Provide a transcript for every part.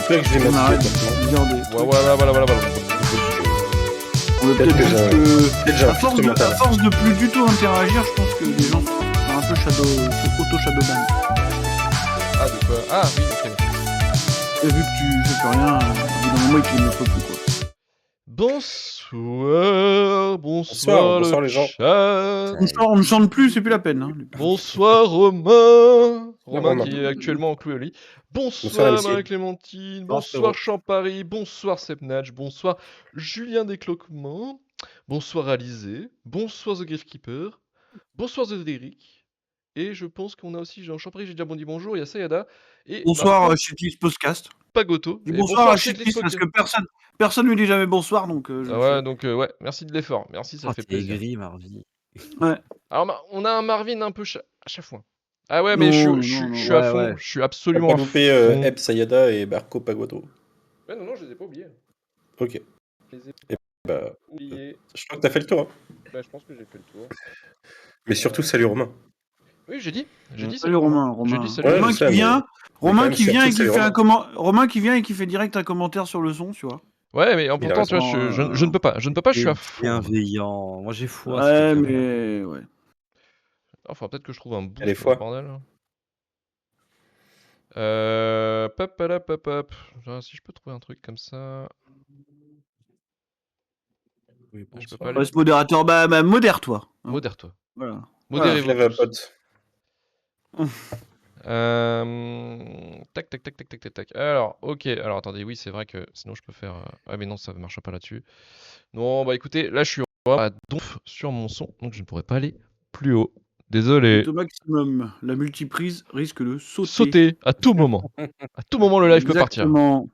celui-là que je vais On arrête mastiquer. de dire des trucs. Voilà. On va Peut-être peut-être que juste j'ai peut-être j'ai un à force filtre de, à mental. force de plus du tout interagir, je pense que les gens sont un peu auto-shadowban. Ah, de quoi? Ah, oui, ok. Et vu que tu fais plus rien, au bout d'un moment, ils ne le font plus, quoi. Bonsoir Bonsoir le les gens. chat. On ne chante plus, c'est plus la peine. Hein. Bonsoir Romain. Romain Romain. qui est actuellement encloué au lit. Bonsoir, Bonsoir MC. Marie-Clémentine. Bonsoir, Bonsoir frérot. Champari. Bonsoir Sepnatch. Bonsoir Julien Descloquements. Bonsoir Alizé. Bonsoir The Griffkeeper. Bonsoir The Derrick. Et je pense qu'on a aussi Jean Champari, j'ai déjà dit bonjour, il y a Sayada. Et Bonsoir, Marco Shitlist Podcast. Pagoto. Dis Et bonsoir à Shitlist Shitlist parce Podcast. que personne lui dit jamais bonsoir, donc je Ah ouais, fais. donc ouais, merci de l'effort. Merci, ça fait t'es plaisir. aigri, Marvin. Ouais. Alors, on a un Marvin un peu à chaque fois. Ah ouais, mais Non, je non, suis non. à fond. Ouais. Je suis T'as absolument pas à loupé fond. Eb Sayada et Marco Paguato. Ouais, non, je les ai pas oubliés. Ok. Je les ai Et bah, oubliés. je crois que t'as fait le tour. Hein. Bah, je pense que j'ai fait le tour. Mais surtout, salut Romain. Oui, j'ai dit Salut salut Romain. J'ai dit salut Ouais, Romain. je sais, mais quand Romain même, qui vient et surtout, qui salut fait Romain. Romain qui vient et qui fait direct un commentaire sur le son, tu vois. Ouais, mais Il a pourtant, tu vois, raison. je ne peux pas. Je ne peux pas, je suis à T'es fond. bienveillant. Moi, j'ai foi. Ouais, mais ouais. Enfin, peut-être que je trouve un boost Allez, dans foi. ce bordel. Pop. Si je peux trouver un truc comme ça. Oui, Je peux bonsoir. pas aller. Ouais, ce modérateur, modère-toi. Hein. Modère-toi. Voilà. Modérez-vous Lève un tous. pote. Tac. Alors, ok. Alors, attendez, oui, c'est vrai que sinon je peux faire. Ah, mais non, ça ne marche pas là-dessus. Non, bah écoutez, là je suis à donf sur mon son, donc je ne pourrais pas aller plus haut. Désolé. Au maximum, la multiprise risque de sauter. Sauter à tout moment. À tout moment, le live peut partir. Exactement.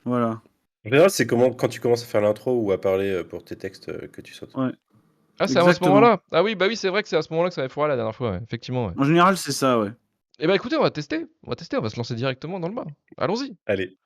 Voilà. En général, c'est quand tu commences à faire l'intro ou à parler pour tes textes que tu sautes. Ouais. Ah, c'est à ce Exactement. moment-là? Ah oui, bah oui, c'est vrai que c'est à ce moment-là que ça avait foiré la dernière fois, ouais. Effectivement. Ouais. En général, c'est ça, ouais. Eh bah écoutez, on va tester, on va se lancer directement dans le bas. Allons-y. Allez.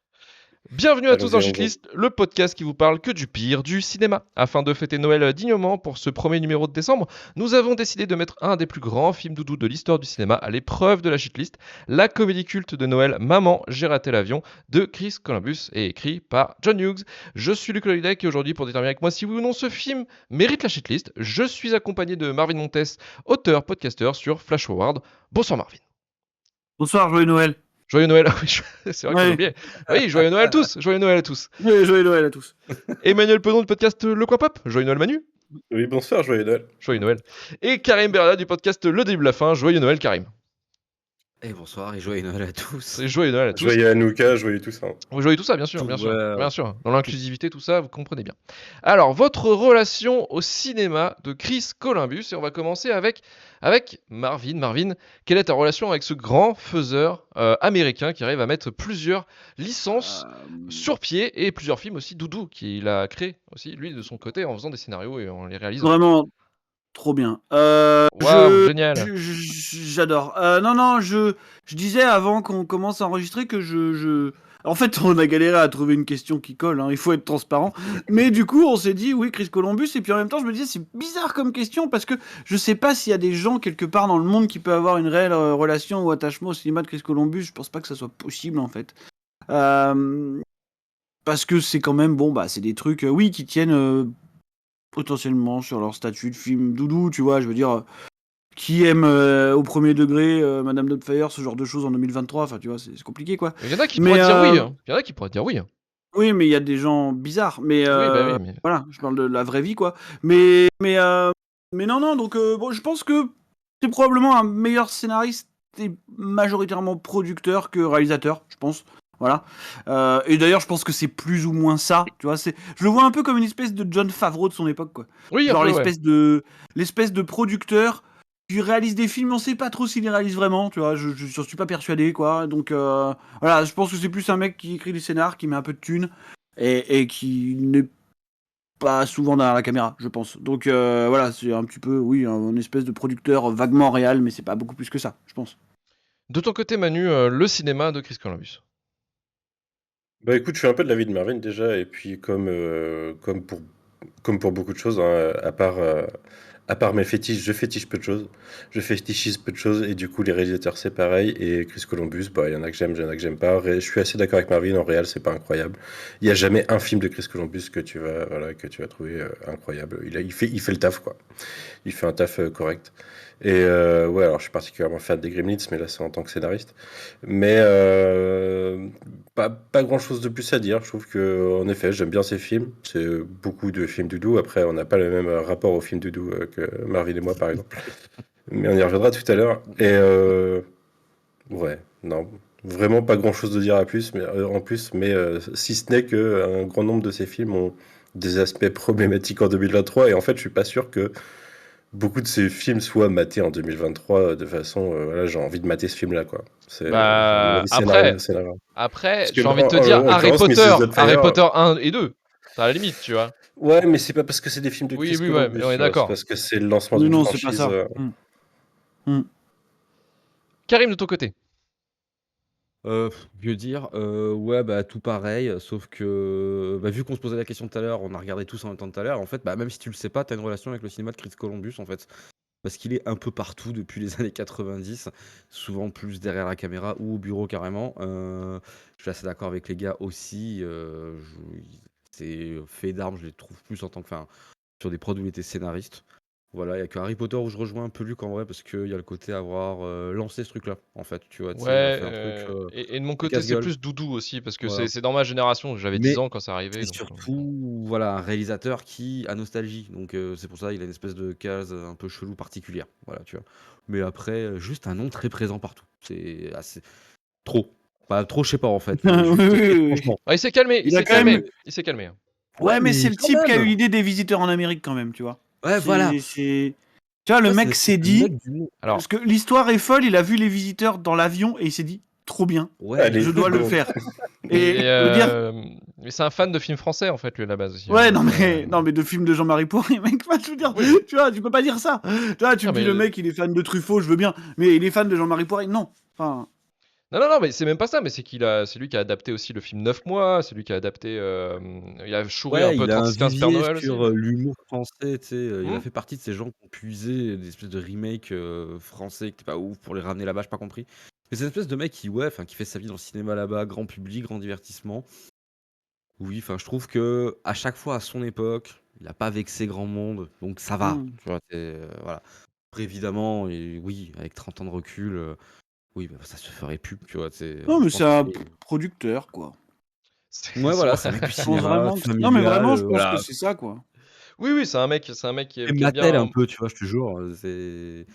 Bienvenue à tous dans Allons-y. Shitlist, le podcast qui vous parle que du pire du cinéma. Afin de fêter Noël dignement pour ce premier numéro de décembre, nous avons décidé de mettre un des plus grands films doudou de l'histoire du cinéma à l'épreuve de la Shitlist, la comédie culte de Noël Maman, j'ai raté l'avion de Chris Columbus et écrit par John Hughes. Je suis Luc Lolidec et aujourd'hui pour déterminer avec moi si oui ou non ce film mérite la Shitlist, je suis accompagné de Marvin Montes, auteur, podcasteur sur Flash Forward. Bonsoir Marvin. Bonsoir, joyeux Noël. Joyeux Noël, c'est vrai que j'ai oublié. Oui, joyeux Noël à tous, joyeux Noël à tous. Oui, joyeux Noël à tous. Emmanuel Pedon du podcast Le Coin Pop, joyeux Noël Manu. Oui, bonsoir, joyeux Noël. Joyeux Noël. Et Karim Berada du podcast Le Début de la Fin, joyeux Noël Karim. Et bonsoir et joyeux Noël à tous. Et joyeux Noël à tous. Joyeux Hanouka, joyeux tout ça. Vous joyez tout ça, bien sûr, Tout, bien sûr, ouais. bien sûr. Dans l'inclusivité, tout ça, vous comprenez bien. Alors, votre relation au cinéma de Chris Columbus, et on va commencer avec Marvin. Marvin, quelle est ta relation avec ce grand faiseur américain qui arrive à mettre plusieurs licences sur pied et plusieurs films aussi doudou qu'il a créé aussi, lui, de son côté, en faisant des scénarios et en les réalisant. Vraiment trop bien. Waouh, génial. J'adore. Non, je disais avant qu'on commence à enregistrer que En fait, on a galéré à trouver une question qui colle, hein, il faut être transparent. Mais du coup, on s'est dit, oui, Chris Columbus, et puis en même temps, je me disais, c'est bizarre comme question, parce que je sais pas s'il y a des gens quelque part dans le monde qui peuvent avoir une réelle relation ou attachement au cinéma de Chris Columbus, je pense pas que ça soit possible, en fait. Parce que c'est quand même, c'est des trucs, oui, qui tiennent potentiellement sur leur statut de film doudou, tu vois, je veux dire... Qui aime au premier degré Madame Doubtfire, ce genre de choses en 2023, enfin tu vois, c'est compliqué quoi. Il y en a qui pourraient dire oui. Hein. Il y en a qui pourraient dire oui. Hein. Oui, mais il y a des gens bizarres. Mais, oui, mais voilà, je parle de la vraie vie quoi. Mais non, donc je pense que c'est probablement un meilleur scénariste et majoritairement producteur que réalisateur, je pense. Voilà. Et d'ailleurs, je pense que c'est plus ou moins ça. Tu vois, je le vois un peu comme une espèce de Jon Favreau de son époque, quoi. Oui, genre peu, l'espèce de producteur qui réalise des films, on sait pas trop s'il les réalise vraiment, tu vois, je suis pas persuadé, quoi. Donc voilà, je pense que c'est plus un mec qui écrit des scénars, qui met un peu de thunes, et qui n'est pas souvent derrière la caméra, je pense. Donc voilà, c'est un petit peu, oui, un espèce de producteur vaguement réel, mais c'est pas beaucoup plus que ça, je pense. De ton côté, Manu, le cinéma de Chris Columbus. Bah écoute, je suis un peu de l'avis de Marvin déjà, et puis comme pour beaucoup de choses, hein, à À part mes fétiches, je fétiche peu de choses. Je fétichise peu de choses et du coup les réalisateurs c'est pareil. Et Chris Columbus, bah il y en a que j'aime, il y en a que j'aime pas. Je suis assez d'accord avec Marvin, en réel c'est pas incroyable. Il y a jamais un film de Chris Columbus que tu vas trouver incroyable. Il fait le taf quoi. Il fait un taf correct. Et ouais, alors je suis particulièrement fan des Gremlins, mais là c'est en tant que scénariste. Mais pas grand chose de plus à dire. Je trouve que en effet, j'aime bien ces films. C'est beaucoup de films doudou. Après, on n'a pas le même rapport aux films doudou que Marvin et moi, par exemple. Mais on y reviendra tout à l'heure. Et ouais, non, vraiment pas grand chose de dire à plus, mais en plus, mais si ce n'est que un grand nombre de ces films ont des aspects problématiques en 2023. Et en fait, je suis pas sûr que beaucoup de ces films soient matés en 2023 de façon voilà, j'ai envie de mater ce film là quoi. C'est à mon Bah, avis, après, scénario. après, Parce que j'ai envie de te dire Harry l'occurrence, Potter, Mrs. Doubtfire, Harry Potter 1 et 2, à la limite, tu vois. ouais, mais c'est pas parce que c'est des films de Oui, Chris oui, ouais, mais Columbus, on est tu vois, c'est d'accord. parce que c'est le lancement Non, d'une non, c'est pas franchise. ça. Karim, de ton côté. Vieux dire, ouais, bah, tout pareil, sauf que, bah, vu qu'on se posait la question tout à l'heure, on a regardé tous en même temps tout à l'heure, en fait, bah, même si tu le sais pas, tu as une relation avec le cinéma de Chris Columbus, en fait. Parce qu'il est un peu partout depuis les années 90, souvent plus derrière la caméra ou au bureau carrément. Je suis assez d'accord avec les gars aussi, ces faits d'armes, je les trouve plus en tant que enfin, sur des prods où il était scénariste. Voilà, il y a que Harry Potter où je rejoins un peu Luc en vrai parce qu'il y a le côté avoir, lancé ce truc-là, en fait, tu vois? Tu sais, il a Ouais, fait un truc, et de mon de côté, c'est casse-gueule, plus doudou aussi, parce que voilà. c'est dans ma génération. J'avais 10 Mais ans quand ça arrivait, c'est donc surtout, voilà, un réalisateur qui a nostalgie. Donc, c'est pour ça il a une espèce de case, un peu chelou particulière. Voilà, tu vois? Mais après, juste un nom très présent partout. C'est assez trop. Pas trop, je sais pas en fait, Oui, juste oui, oui, oui. franchement. Ah, il s'est calmé, il Il a s'est quand même. calmé, il s'est calmé, hein. Ouais, Ouais, mais c'est mais le quand type qui a eu même! l'idée des visiteurs en Amérique quand même, tu vois. Ouais, voilà. C'est. Tu vois, le Ça, mec c'est s'est le dit. mec du nom. Alors, Parce que l'histoire est folle, il a vu les visiteurs dans l'avion et il s'est dit trop bien, Ouais, Allez, je dois le go. faire. et, Et je veux dire. mais c'est un fan de films français, en fait, lui, à la base aussi, hein, Ouais, donc, non, mais de films de Jean-Marie Poiré, mec, enfin, je veux dire, oui. tu vois, tu peux pas dire ça. Tu vois, tu Non, me dis mais le mec, il est fan de Truffaut, je veux bien, mais il est fan de Jean-Marie Poiré, non. Enfin, non, mais c'est même pas ça, mais c'est lui qui a adapté aussi le film 9 mois, c'est lui qui a adapté, il a chouré un ouais, peu il a un 36-15 Père vivier Noël aussi, sur, mais l'humour français, tu sais, il a mmh. fait partie de ces gens qui ont puisé des espèces de remakes, français qui étaient pas ouf pour les ramener là-bas, j'ai pas compris. Mais c'est une espèce de mec qui, ouais, enfin, qui fait sa vie dans le cinéma là-bas, grand public, grand divertissement. Oui, enfin, je trouve que à chaque fois, à son époque, il a pas vexé grand monde, donc ça va, tu vois? Voilà. Après évidemment et oui, avec 30 ans de recul, oui, bah, ça se ferait plus, tu vois? non, Je mais pense c'est que un c'est producteur, quoi. ouais, C'est voilà, vrai. c'est un mec du Je pense cinéma, vraiment. Non, mais familial, vraiment, je pense que voilà. c'est ça, quoi. Oui, oui, c'est un mec Et qui aime Mattel un bien. peu, tu vois? Je te jure, c'est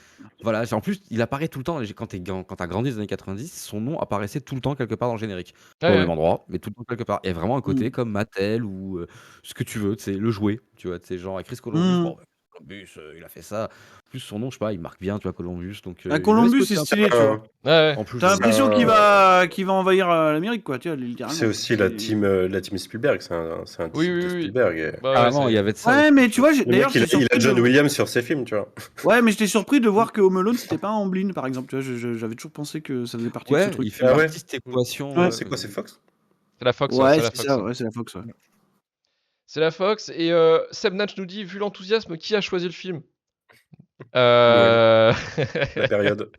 voilà, en plus, il apparaît tout le temps, quand tu as grandi dans les années 90, son nom apparaissait tout le temps quelque part dans le générique. Ouais, Pas au ouais. même endroit, mais tout le temps quelque part. Il y a vraiment un côté Mm. comme Mattel ou ce que tu veux, c'est le jouet, tu vois? Tu genre avec Chris Columbus, bon, Mm. bah, Columbus, il a fait ça. En plus, son nom, je sais pas, il marque bien, tu vois? Columbus, donc Bah, il avait ce Columbus, c'est côté un peu stylé, tu vois. Ouais, ouais. en plus, T'as je l'impression qu'il un- va envahir l'Amérique, quoi, tu vois, C'est littéralement. aussi la team Spielberg, c'est un Oui, disciple oui, de oui, oui. Spielberg. Et Bah, ouais, carrément, il y c'est avait de ça Ouais, aussi, mais tu tu vois? vois, le d'ailleurs, mec, j'étais il a surpris John de. Williams sur ses films, tu vois. Ouais, mais j'étais surpris de voir que Home Alone, c'était pas en Amblin, par exemple. Tu vois, j'avais toujours pensé que ça faisait partie de ce Ouais, truc. il fait Ah partie ouais? de cette équation, Ouais, C'est quoi, c'est Fox? la Fox, ouais, ouais, c'est la c'est Fox, ça, ouais. ouais, c'est la Fox, ouais. C'est la Fox et Seb Natch nous dit: «Vu l'enthousiasme, qui a choisi le film?» Noël, Heu, la période.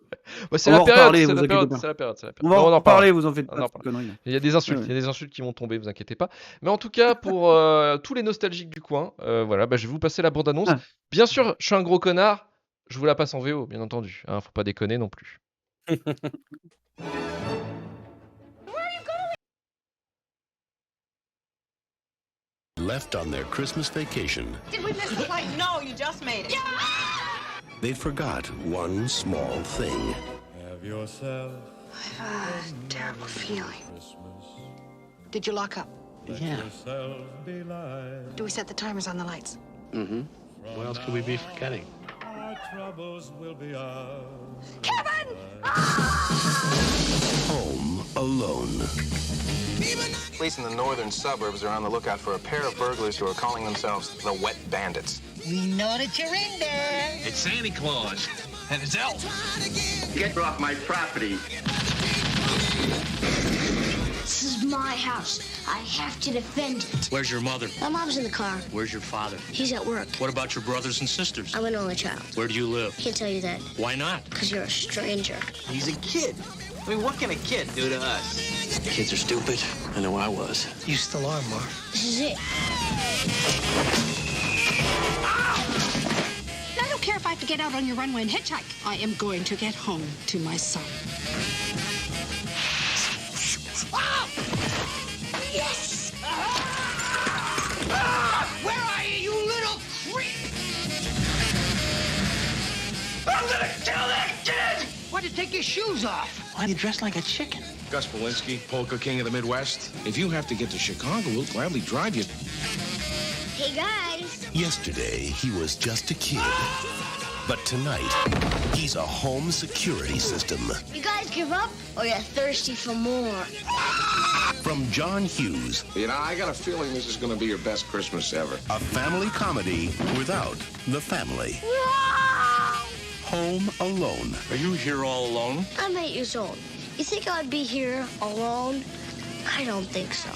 bah, c'est On va la en période, reparler, c'est vous la inquiétez période, pas. c'est la période, c'est la période. On va Mais en on en reparler, reparlera, vous en faites on pas, en c'est une reparlera. connerie, là. Il y a Ouais, ouais. des insultes qui vont tomber, vous inquiétez pas. Mais en tout cas, pour, tous les nostalgiques du coin, voilà, bah, je vais vous passer la bande annonce. Ah. Bien sûr, je suis un gros connard, je vous la passe en VO, bien entendu, hein, faut pas déconner non plus. Left on their Christmas vacation, Did we miss the flight? No, you just made it. they forgot one small thing. Have yourself I've a terrible feeling. Christmas. Did you lock up? Let yourself be light. Do we set the timers on the lights? What else could we be forgetting? Our troubles will be ours. Home Alone. Police in the northern suburbs are on the lookout for a pair of burglars who are calling themselves the Wet Bandits. We know that you're in there. It's Santa Claus and his elf. Get off my property. This is my house. I have to defend it. Where's your mother? My mom's in the car. Where's your father? He's at work. What about your brothers and sisters? I'm an only child. Where do you live? Can't tell you that. Why not? Because you're a stranger. He's a kid. I mean, what can a kid do to us? Kids are stupid. I know I was. You still are, Marv. This is it. I don't care if I have to get out on your runway and hitchhike. I am going to get home to my son. Yes! Where are you, you little creep? I'm gonna kill that kid! Why'd you take your shoes off? Why do you dress like a chicken? Gus Polinski, Polka King of the Midwest. If you have to get to Chicago, we'll gladly drive you. Hey, guys. Yesterday, he was just a kid. But tonight, he's a home security system. You guys give up or you're thirsty for more? From John Hughes. You know, I got a feeling this is going to be your best Christmas ever. A family comedy without the family. Home Alone. Are you here all alone? I'm 8 years old. You think I'd be here alone? I don't think so.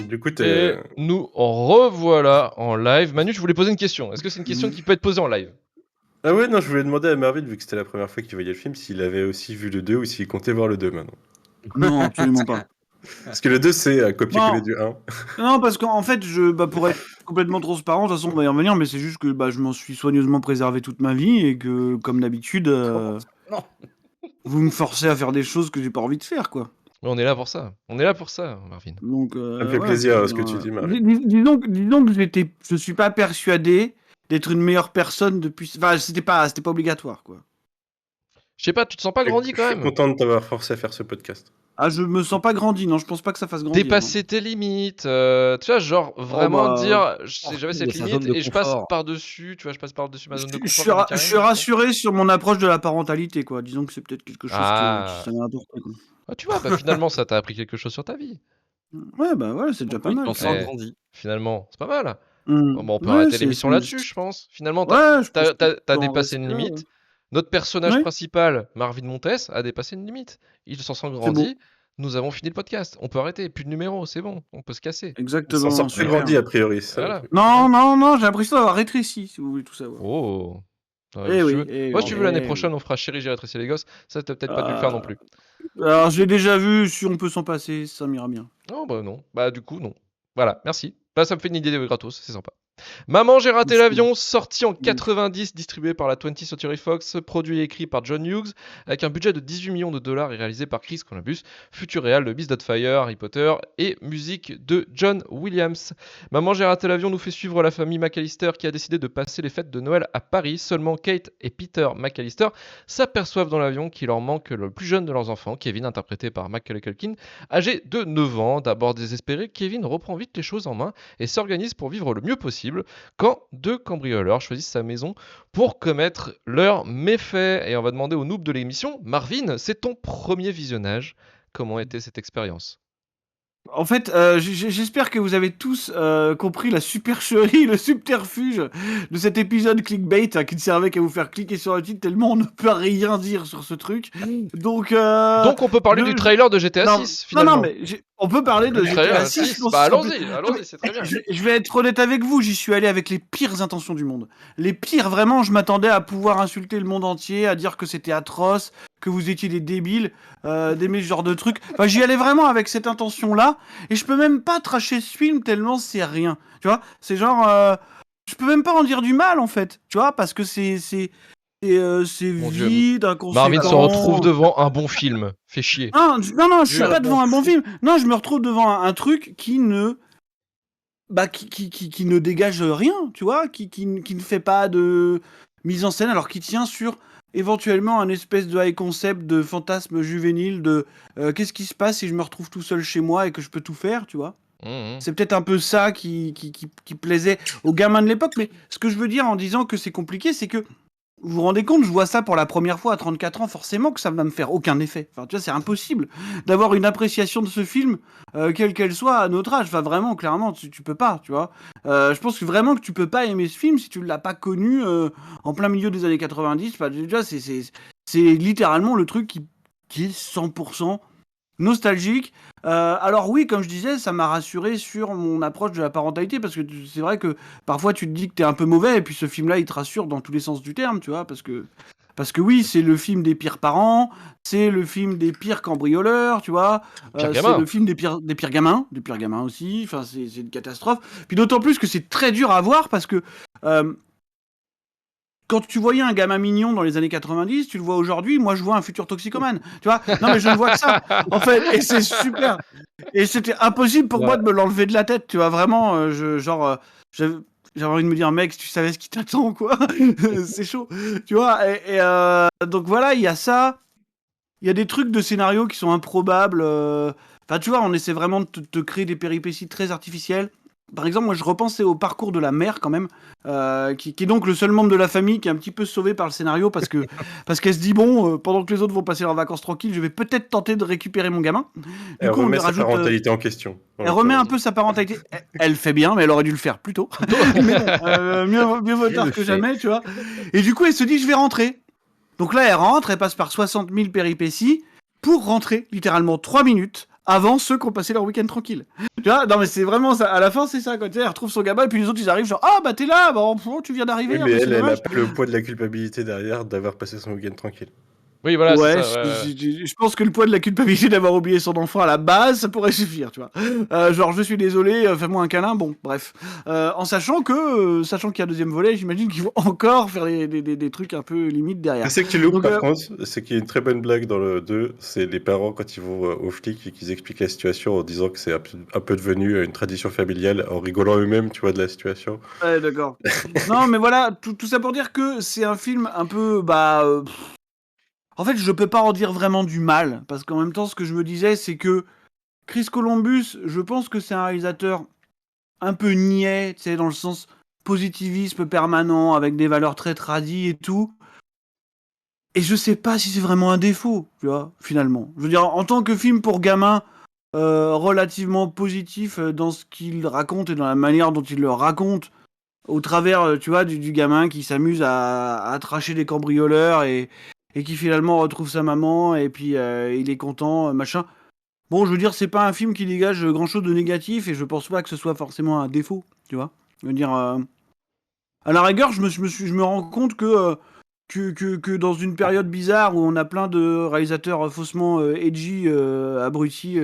Du coup, Et nous revoilà en live. Manu, je voulais poser une question. Est-ce que c'est une question qui peut être posée en live? Ah ouais, non, je voulais demander à Marvin, vu que c'était la première fois qu'il voyait le film, s'il avait aussi vu le 2 ou s'il comptait voir le 2 maintenant. Non, absolument pas. Parce que le 2, c'est un copier-coller Non. du 1. Non, parce qu'en fait, pour être complètement transparent, de toute façon, on va y revenir, mais c'est juste que je m'en suis soigneusement préservé toute ma vie et que, comme d'habitude, Non. vous me forcez à faire des choses que j'ai pas envie de faire, quoi. Mais on est là pour ça. On est là pour ça, Marvin. Donc, Ça me fait plaisir ce que tu dis, Marvin. Disons que je suis pas persuadé d'être une meilleure personne depuis. Enfin, c'était pas obligatoire, quoi. Je sais pas, tu te sens pas grandi quand Je suis même? content de t'avoir forcé à faire ce podcast. Ah, je me sens pas grandi, non, je pense pas que ça fasse grandir. Dépasser tes limites, tu vois, genre vraiment dire j'avais cette de sa limite zone de et je passe confort. par-dessus, tu vois, je passe par-dessus ma zone de Je confort. suis je suis rassuré sur mon approche de la parentalité, quoi. Disons que c'est peut-être quelque chose Ah. qui ça m'a apporté, quoi. Ah, tu vois, bah, finalement, ça t'a appris quelque chose sur ta vie. Ouais, bah voilà, c'est déjà pas Oui, mal. t'en ça. sens grandi. Finalement, c'est pas mal. Mm. Bon, on peut Ouais, arrêter c'est- l'émission c'est- là-dessus, je pense. Finalement, t'as Ouais, je pense t'as qu'on peut en dépassé une rester là, limite. ouais. Notre personnage Ouais. principal, Marvin Montes, a dépassé une limite. Il s'en sent grandi. Nous avons fini le podcast. On peut arrêter. Plus de numéros, c'est bon. On peut se casser. On Exactement. s'en sort plus super. grandi, a priori. Ça. Voilà. Non, j'ai l'impression d'avoir rétréci, si vous voulez tout savoir. Oh. Eh si oui, tu veux- eh Moi, oui, si tu veux, l'année eh prochaine, on fera Chérie, j'ai rétréci les gosses. Ça, t'as peut-être pas dû le faire non plus. Alors, j'ai déjà vu, si on peut s'en passer, ça m'ira bien. Oh, bah non. Bah, du coup, non. Voilà, merci. Là, ça me fait une idée de gratos, c'est sympa. Maman, j'ai raté l'avion, sorti en 90, distribué par la 20th Century Fox, produit et écrit par John Hughes, avec un budget de 18 millions de dollars et réalisé par Chris Columbus, futur réal de Beast of Fire, Harry Potter et musique de John Williams. Maman, j'ai raté l'avion nous fait suivre la famille McAllister qui a décidé de passer les fêtes de Noël à Paris. Seulement Kate et Peter McAllister s'aperçoivent dans l'avion qu'il leur manque le plus jeune de leurs enfants, Kevin, interprété par Macaulay Culkin, âgé de 9 ans. D'abord désespéré, Kevin reprend vite les choses en main et s'organise pour vivre le mieux possible quand deux cambrioleurs choisissent sa maison pour commettre leurs méfaits. Et on va demander au noob de l'émission, Marvin, c'est ton premier visionnage. Comment était cette expérience? En fait, j'espère que vous avez tous compris la supercherie, le subterfuge de cet épisode clickbait qui ne servait qu'à vous faire cliquer sur le titre tellement on ne peut rien dire sur ce truc. Donc on peut parler du trailer de GTA non, 6 finalement. Non, mais on peut parler de Le trailer GTA de 6. 6, bah allons-y, c'est très bien. Je vais être honnête avec vous, j'y suis allé avec les pires intentions du monde. Les pires, vraiment, je m'attendais à pouvoir insulter le monde entier, à dire que c'était atroce, que vous étiez des débiles, d'aimer ce genre de trucs. Enfin, j'y allais vraiment avec cette intention-là, et je peux même pas tracher ce film tellement c'est rien. Tu vois, c'est genre, je peux même pas en dire du mal en fait. Tu vois, parce que c'est Mon Dieu. vide, inconséquent. Marvin se retrouve devant un bon film. Fait chier. Non, je suis pas devant un bon film. Non, je me retrouve devant un truc qui ne qui ne dégage rien, tu vois, qui ne fait pas de mise en scène, alors qu'il tient sur éventuellement un espèce de high concept de fantasme juvénile de qu'est-ce qui se passe si je me retrouve tout seul chez moi et que je peux tout faire, tu vois. C'est peut-être un peu ça qui plaisait aux gamins de l'époque, mais ce que je veux dire en disant que c'est compliqué, c'est que vous vous rendez compte, je vois ça pour la première fois à 34 ans, forcément que ça va me faire aucun effet. Enfin, tu vois, c'est impossible d'avoir une appréciation de ce film, quelle qu'elle soit, à notre âge. Enfin, vraiment, clairement, tu peux pas, tu vois. Je pense que vraiment que tu peux pas aimer ce film si tu l'as pas connu en plein milieu des années 90. Enfin, tu vois, c'est littéralement le truc qui est 100% nostalgique. Alors oui, comme je disais, ça m'a rassuré sur mon approche de la parentalité, parce que c'est vrai que parfois tu te dis que t'es un peu mauvais, et puis ce film-là, il te rassure dans tous les sens du terme, tu vois, parce que oui, c'est le film des pires parents, c'est le film des pires cambrioleurs, tu vois, Pire c'est gamin. le film des pires gamins aussi, enfin c'est une catastrophe. Puis d'autant plus que c'est très dur à voir, parce que quand tu voyais un gamin mignon dans les années 90, tu le vois aujourd'hui, moi je vois un futur toxicomane, tu vois. Non mais je ne vois que ça, en fait, et c'est super. Et c'était impossible pour moi de me l'enlever de la tête, tu vois, vraiment, j'avais envie de me dire, mec, tu savais ce qui t'attend, quoi. C'est chaud, tu vois. Donc voilà, il y a ça. Il y a des trucs de scénario qui sont improbables. Enfin, tu vois, on essaie vraiment de te créer des péripéties très artificielles. Par exemple, moi, je repensais au parcours de la mère, quand même, qui est donc le seul membre de la famille qui est un petit peu sauvé par le scénario, parce qu'elle se dit, bon, pendant que les autres vont passer leurs vacances tranquilles, je vais peut-être tenter de récupérer mon gamin. Du Elle coup, on lui remet sa rajoute... parentalité en question. Elle remet un peu sa parentalité. Elle fait bien, mais elle aurait dû le faire plus tôt. Mais bon, mieux vaut tard que jamais, tu vois. Et du coup, elle se dit, je vais rentrer. Donc là, elle rentre, elle passe par 60 000 péripéties pour rentrer, littéralement 3 minutes avant ceux qui ont passé leur week-end tranquille. Tu vois, non mais c'est vraiment ça. À la fin, c'est ça, quoi. Tu sais, elle retrouve son gamin, et puis les autres, ils arrivent genre, ah bah t'es là, bon, tu viens d'arriver. Oui, mais c'est elle a dommage. pas le poids de la culpabilité derrière d'avoir passé son week-end tranquille. Oui, voilà, Ouais, c'est ça. je pense que le poids de la culpabilité d'avoir oublié son enfant à la base, ça pourrait suffire, tu vois. Genre, je suis désolé, fais-moi un câlin, bon, bref. En sachant qu'il y a un deuxième volet, j'imagine qu'ils vont encore faire des trucs un peu limites derrière. Je sais que tu loupes, Donc, par contre, c'est qu'il y a une très bonne blague dans le 2, c'est les parents quand ils vont au flic et qu'ils expliquent la situation en disant que c'est un peu devenu une tradition familiale, en rigolant eux-mêmes, tu vois, de la situation. Ouais, d'accord. Non, mais voilà, tout ça pour dire que c'est un film un peu, en fait, je peux pas en dire vraiment du mal, parce qu'en même temps, ce que je me disais, c'est que Chris Columbus, je pense que c'est un réalisateur un peu niais, tu sais, dans le sens positivisme permanent, avec des valeurs très tradies et tout. Et je sais pas si c'est vraiment un défaut, tu vois, finalement. Je veux dire, en tant que film pour gamins, relativement positif dans ce qu'il raconte et dans la manière dont il le raconte, au travers, tu vois, du gamin qui s'amuse à tracher des cambrioleurs et qui finalement retrouve sa maman, et puis il est content, machin. Bon, je veux dire, c'est pas un film qui dégage grand chose de négatif, et je pense pas que ce soit forcément un défaut, tu vois. Je veux dire, à la rigueur, je me rends compte que dans une période bizarre où on a plein de réalisateurs faussement edgy, abrutis,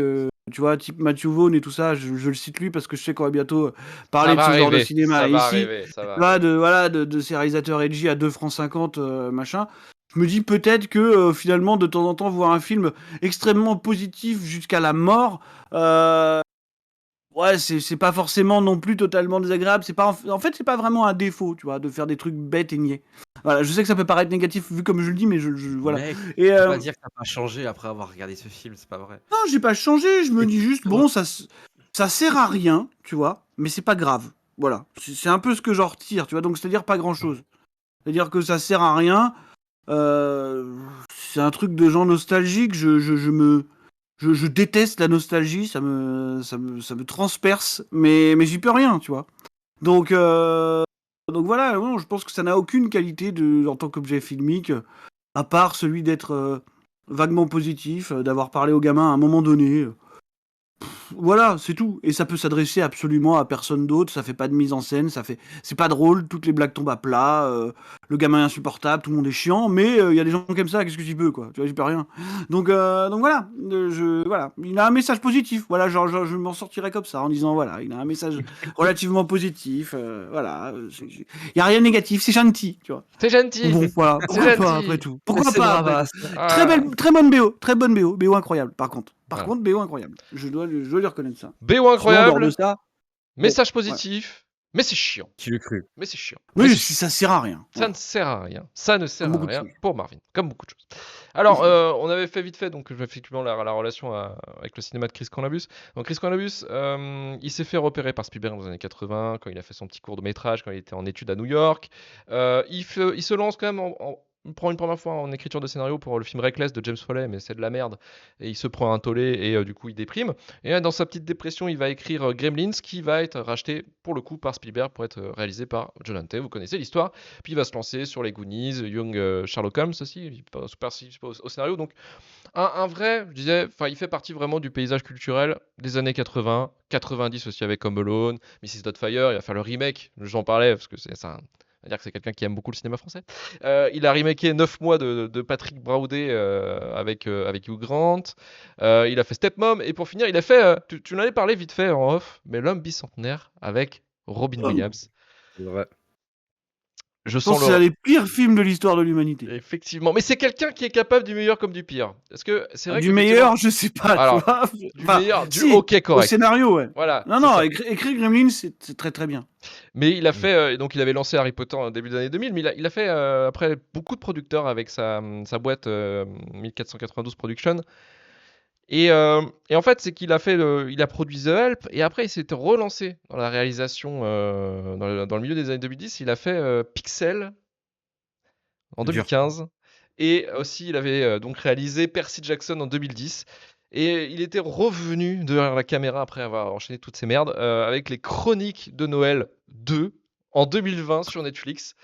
tu vois, type Matthew Vaughn et tout ça, je le cite lui parce que je sais qu'on va bientôt parler de ce genre de cinéma ici. De ces réalisateurs edgy à 2 francs 50, machin. Je me dis peut-être que finalement, de temps en temps, voir un film extrêmement positif jusqu'à la mort, ouais, c'est pas forcément non plus totalement désagréable. En fait, c'est pas vraiment un défaut, tu vois, de faire des trucs bêtes et niais. Voilà, je sais que ça peut paraître négatif vu comme je le dis, mais voilà. Mec, Et tu peux pas dire que t'as pas changé après avoir regardé ce film, c'est pas vrai. non, j'ai pas changé. Je me dis juste, bon, ça sert à rien, tu vois, mais c'est pas grave. Voilà, c'est un peu ce que j'en retire, tu vois. Donc c'est-à-dire pas grand-chose. C'est-à-dire que ça sert à rien. C'est un truc de gens nostalgiques. Je déteste la nostalgie, ça me transperce, mais j'y peux rien, tu vois. Donc voilà, non, je pense que ça n'a aucune qualité en tant qu'objet filmique, à part celui d'être vaguement positif, d'avoir parlé aux gamins à un moment donné. Voilà, c'est tout. Et ça peut s'adresser absolument à personne d'autre, ça fait pas de mise en scène, c'est pas drôle, toutes les blagues tombent à plat, le gamin est insupportable, tout le monde est chiant, mais il y a des gens comme ça, qu'est-ce que tu peux, quoi, tu vois, j'y peux rien. Donc voilà, voilà, il a un message positif, voilà, genre je m'en sortirais comme ça, en disant, voilà, il a un message relativement positif, voilà, il y a rien de négatif, c'est gentil, tu vois. C'est gentil. Bon, voilà, pourquoi pas, après tout. Pourquoi pas, après tout. Très bonne BO incroyable, par contre. Par contre, BO incroyable. Je dois lui reconnaître ça. BO incroyable. De ça, message positif, mais c'est chiant. Qui l'eût cru. Mais c'est chiant. Oui, ça sert à rien. Ça ne sert à rien. Ça ne sert à rien pour Marvin, comme beaucoup de choses. Mmh. Alors, on avait fait vite fait, donc effectivement, la relation avec le cinéma de Chris Columbus. Donc, Chris Columbus, il s'est fait repérer par Spielberg dans les années 80, quand il a fait son petit court de métrage, quand il était en études à New York. Il se lance quand même prend une première fois en écriture de scénario pour le film Reckless de James Foley, mais c'est de la merde. Et il se prend un tollé et du coup il déprime. Et dans sa petite dépression, il va écrire Gremlins qui va être racheté pour le coup par Spielberg pour être réalisé par John Hante. Vous connaissez l'histoire. Puis il va se lancer sur les Goonies, Young Sherlock Holmes aussi, il participe au scénario. Donc un vrai, je disais, il fait partie vraiment du paysage culturel des années 80, 90 aussi avec Home Alone, Mrs. Doubtfire. Il va faire le remake, j'en parlais parce que c'est ça. On va dire que c'est quelqu'un qui aime beaucoup le cinéma français. Il a remaké 9 mois de Patrick Braudet avec Hugh Grant. Il a fait Stepmom. Et pour finir, il a fait, tu en avais parlé vite fait en off, mais L'Homme bicentenaire avec Robin Williams. C'est vrai. Je pense sens que c'est un des pires films de l'histoire de l'humanité. Effectivement, mais c'est quelqu'un qui est capable du meilleur comme du pire. Est-ce que c'est vrai Du meilleur, je sais pas. Alors, tu vois. du Enfin, meilleur, du si, ok correct. Au scénario, ouais. Voilà. Non, écrire Gremlins, c'est très très bien. Mais il a fait, donc il avait lancé Harry Potter au début des années 2000, mais il a fait après beaucoup de producteurs avec sa boîte 1492 Production. Et en fait, c'est qu'il a il a produit The Help, et après il s'était relancé dans la réalisation dans le milieu des années 2010. Il a fait Pixel en 2015, et aussi il avait donc réalisé Percy Jackson en 2010. Et il était revenu derrière la caméra après avoir enchaîné toutes ces merdes avec les Chroniques de Noël 2 en 2020 sur Netflix.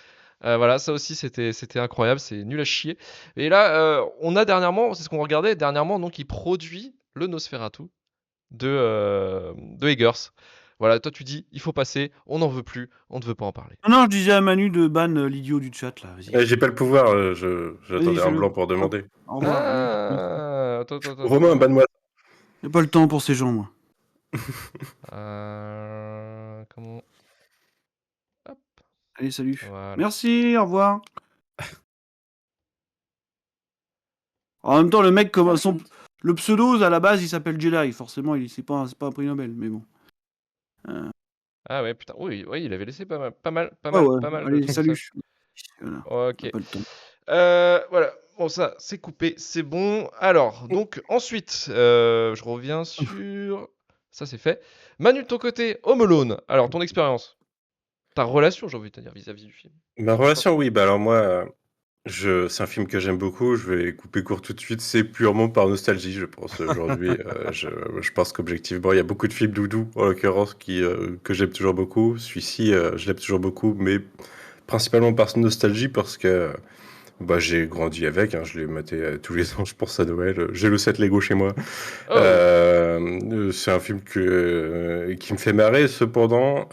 Voilà, ça aussi c'était incroyable, c'est nul à chier. Et là, on a dernièrement, c'est ce qu'on regardait dernièrement, donc il produit le Nosferatu de Eggers. Voilà, toi tu dis, il faut passer, on n'en veut plus, on ne veut pas en parler. Non, je disais à Manu de ban l'idiot du chat là. Vas-y. J'ai pas le pouvoir, j'attendais un fais-le. blanc pour demander. Au revoir. Attends. Romain, banne-moi. J'ai pas le temps pour ces gens, moi. Comment? Hop. Allez, salut. Voilà. Merci, au revoir. En même temps, le mec, le pseudo, à la base, il s'appelle Jedi. Forcément, c'est pas un prix Nobel, mais bon. Ah ouais, putain, oui, il avait laissé pas mal. Allez, de salut. ça. Voilà. Ok. Pas le temps. Voilà, bon ça c'est coupé, c'est bon. Alors, donc ensuite, je reviens sur... Ça c'est fait. Manu, de ton côté, Home Alone. Alors, ton expérience, ta relation, j'ai envie de te dire, vis-à-vis du film. Ma relation, oui, bah alors moi, c'est un film que j'aime beaucoup, je vais couper court tout de suite, c'est purement par nostalgie, je pense, aujourd'hui. Je pense qu'objectivement, il y a beaucoup de films doudou, en l'occurrence, que j'aime toujours beaucoup. Celui-ci, je l'aime toujours beaucoup, mais principalement par nostalgie, parce que bah, j'ai grandi avec, hein, je l'ai maté tous les ans, je pense à Noël. J'ai le set Lego chez moi. Oh. C'est un film qui me fait marrer, cependant.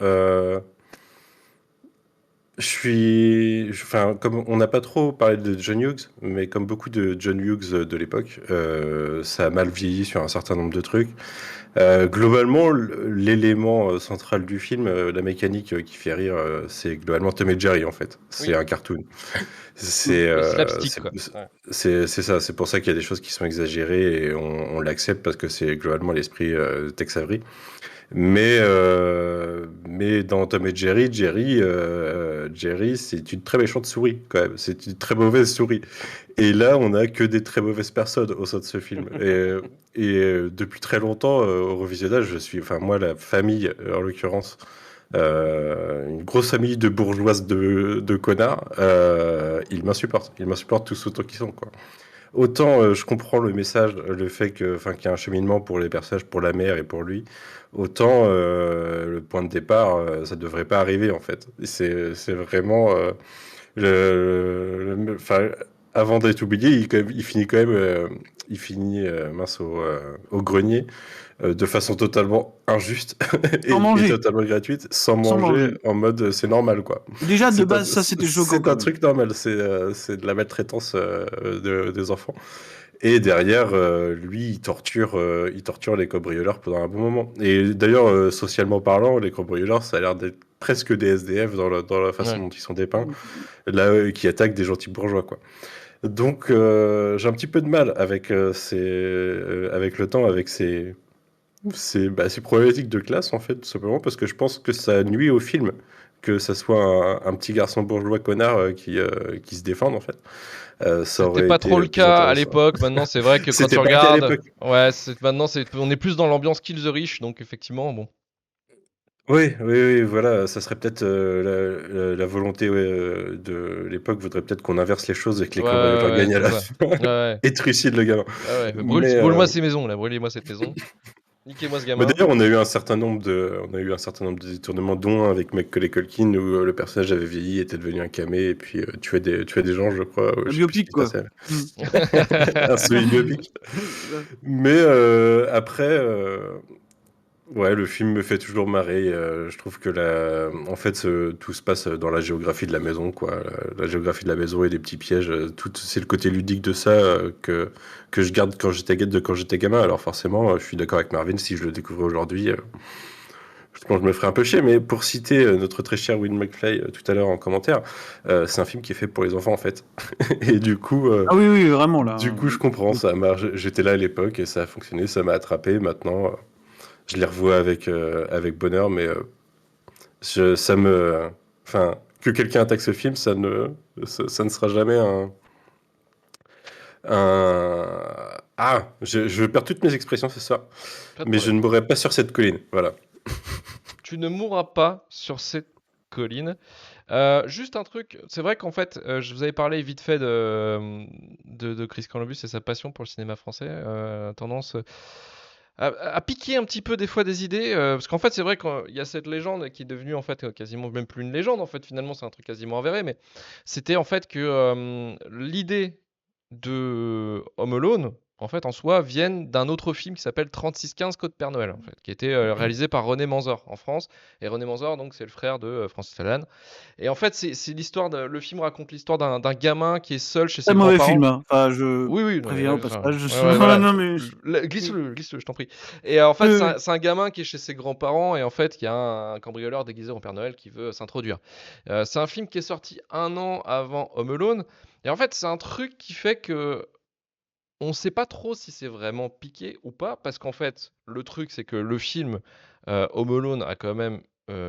Comme on n'a pas trop parlé de John Hughes, mais comme beaucoup de John Hughes de l'époque, ça a mal vieilli sur un certain nombre de trucs. Globalement, l'élément central du film, la mécanique qui fait rire, c'est globalement Tom et Jerry en fait. C'est Oui. un cartoon. C'est Le slapstick, quoi. Ouais. c'est ça. C'est pour ça qu'il y a des choses qui sont exagérées et on l'accepte parce que c'est globalement l'esprit Tex Avery. Mais dans Tom et Jerry, Jerry, c'est une très méchante souris, quand même. C'est une très mauvaise souris. Et là, on n'a que des très mauvaises personnes au sein de ce film. Et depuis très longtemps, au revisionnage, moi, la famille, en l'occurrence, une grosse famille de bourgeoises de connards, ils m'insupportent. Ils m'insupportent tous autant qu'ils sont, quoi. Autant je comprends le message, le fait qu'il y a un cheminement pour les personnages, pour la mère et pour lui, autant le point de départ, ça devrait pas arriver en fait. C'est vraiment avant d'être oublié, il finit quand même, au grenier de façon totalement injuste et totalement gratuite, sans manger. En mode c'est normal quoi. Déjà de base ça c'était choquant. C'est un truc normal, c'est de la maltraitance des enfants. Et derrière, lui, il torture les cambrioleurs pendant un bon moment. Et d'ailleurs, socialement parlant, les cambrioleurs, ça a l'air d'être presque des SDF dans la façon dont ils sont dépeints, là, qui attaquent des gentils bourgeois, quoi. Donc, j'ai un petit peu de mal avec le temps, avec ces problématiques de classe, en fait, tout simplement, parce que je pense que ça nuit au film, que ça soit un petit garçon bourgeois connard qui se défende, en fait. C'était pas trop le cas à l'époque. Maintenant, c'est vrai que quand tu regardes, maintenant on est plus dans l'ambiance Kill the Rich, donc effectivement, bon. Oui, voilà, ça serait peut-être la volonté de l'époque voudrait peut-être qu'on inverse les choses et que les Ouais, cambrioleurs ouais, gagnent à c'est la ça. fin Ouais. et trucident le gamin. Ah ouais, Mais, brûle-moi ces maisons, là, brûlez-moi cette maison. Niquez-moi ce gamin. d'ailleurs, on a eu un certain nombre de détournements, dont un avec Macaulay Culkin où le personnage avait vieilli, était devenu un camé et puis tuait des gens, je crois. Un Je sais plus ce biopic, qui se quoi. passait. Un semi-biopic. Mais après, ouais, le film me fait toujours marrer. Je trouve que en fait, tout se passe dans la géographie de la maison, quoi. La géographie de la maison et des petits pièges. C'est le côté ludique de ça que je garde quand j'étais gamin. Alors forcément, je suis d'accord avec Marvin. Si je le découvrais aujourd'hui, je pense que je me ferais un peu chier. Mais pour citer notre très cher Will McFly tout à l'heure en commentaire, c'est un film qui est fait pour les enfants, en fait. Et du coup, Ah oui, vraiment, là. je comprends. Ça marche. J'étais là à l'époque et ça a fonctionné. Ça m'a attrapé. Maintenant. Je les revois avec bonheur, mais enfin, que quelqu'un attaque ce film, ça ne sera jamais je perds toutes mes expressions ce soir, Pas de mais je problème. ne mourrai pas sur cette colline, voilà. Tu ne mourras pas sur cette colline. Juste un truc, c'est vrai qu'en fait, je vous avais parlé vite fait de Chris Columbus et sa passion pour le cinéma français, tendance à piquer un petit peu des fois des idées, parce qu'en fait, c'est vrai qu'il y a cette légende qui est devenue en fait quasiment même plus une légende, en fait, finalement, c'est un truc quasiment avéré, mais c'était en fait que l'idée de Home Alone, en fait, en soi, viennent d'un autre film qui s'appelle 3615 Code Père Noël, en fait, qui était réalisé par René Manzor en France. Et René Manzor, donc, c'est le frère de Francis Lalanne. Et en fait, c'est l'histoire le film raconte l'histoire d'un gamin qui est seul chez ses Très mauvais grands-parents. film, hein. Enfin, je Oui, non, préviens au enfin, passage. ouais, voilà. Non, mais... Glisse-le, je t'en prie. Et en fait, Oui. c'est un gamin qui est chez ses grands-parents et en fait, il y a un cambrioleur déguisé en Père Noël qui veut s'introduire. C'est un film qui est sorti 1 an avant Home Alone. Et en fait, c'est un truc qui fait que on sait pas trop si c'est vraiment piqué ou pas, parce qu'en fait, le truc, c'est que le film Home Alone a quand même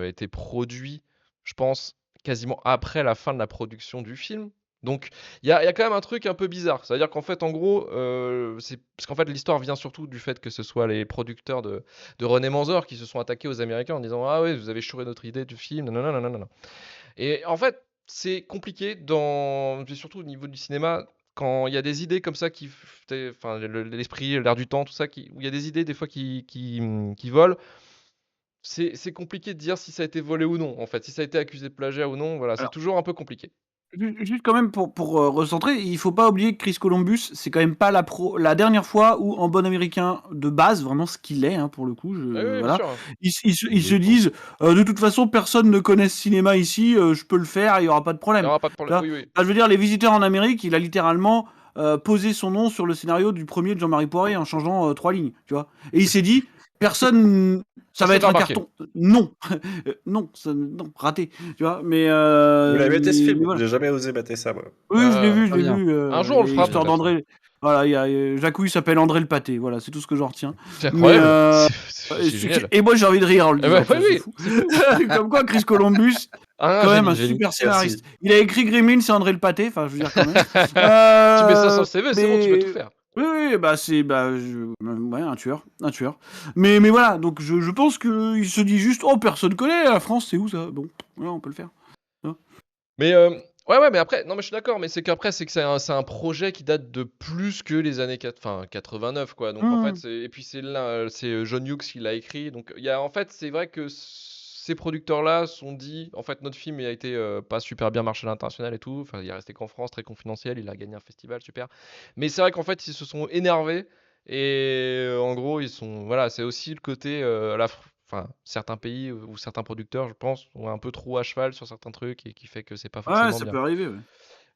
été produit, je pense, quasiment après la fin de la production du film. Donc, il y a quand même un truc un peu bizarre. C'est-à-dire qu'en fait, en gros, parce qu'en fait, l'histoire vient surtout du fait que ce soit les producteurs de René Manzor qui se sont attaqués aux Américains en disant ah ouais, vous avez chouré notre idée du film, non. Et en fait, c'est compliqué surtout au niveau du cinéma, quand il y a des idées comme ça enfin, l'esprit, l'air du temps, tout ça, où il y a des idées des fois qui volent, c'est compliqué de dire si ça a été volé ou non, en fait. Si ça a été accusé de plagiat ou non, voilà, c'est Alors, toujours un peu compliqué. juste quand même pour recentrer, il faut pas oublier que Chris Columbus, c'est quand même pas la dernière fois où, en bon américain de base, vraiment ce qu'il est, hein, pour le coup, Oui, bien voilà, sûr. ils se disent de toute façon, personne ne connaît ce cinéma ici, je peux le faire, il y aura pas de Il problème. n'y aura pas de Tu problème. vois. Oui. Enfin, je veux dire, Les Visiteurs en Amérique, il a littéralement posé son nom sur le scénario du premier de Jean-Marie Poiré en changeant 3 lignes, tu vois. Et il s'est dit, personne, ça va Personne être va un remarquer. carton. Non, non, raté, tu vois. Mais Vous l'avez maté ce film? voilà. J'ai jamais osé mater ça, moi. Oui, je l'ai vu, Très bien. Un jour, on le et fera l'histoire peut-être. d'André. Voilà, il y a Jacouille s'appelle André le Pâté. Voilà, c'est tout ce que j'en retiens. C'est Mais incroyable. C'est génial. et moi j'ai envie de rire en le Eh disant. ben, tu vois, oui, c'est fou. Comme quoi, Chris Columbus, Ah, quand même génie, un génie. super scénariste. Il a écrit Gremlins, c'est André le Pâté. Enfin, je veux dire quand même. Tu mets ça sur le CV, c'est bon, tu peux tout mais faire. oui, bah ouais, un tueur. Mais voilà, donc je pense que il se dit juste, oh, personne connaît la France, c'est où ça? Bon, voilà, on peut le faire. Mais ouais, mais après, non, mais je suis d'accord, mais c'est que c'est un projet qui date de plus que les années 89, quoi. Donc en fait, et puis c'est John Hughes qui l'a écrit. Donc en fait, c'est vrai que ces producteurs-là sont dit, en fait, notre film il a été pas super bien marché à l'international et tout. Enfin, il est resté qu'en France, très confidentiel. Il a gagné un festival, super. Mais c'est vrai qu'en fait, ils se sont énervés et en gros, voilà, c'est aussi le côté enfin, certains pays ou certains producteurs, je pense, ont un peu trop à cheval sur certains trucs et qui fait que c'est pas Ouais, forcément ça bien. peut arriver. Ouais. Mais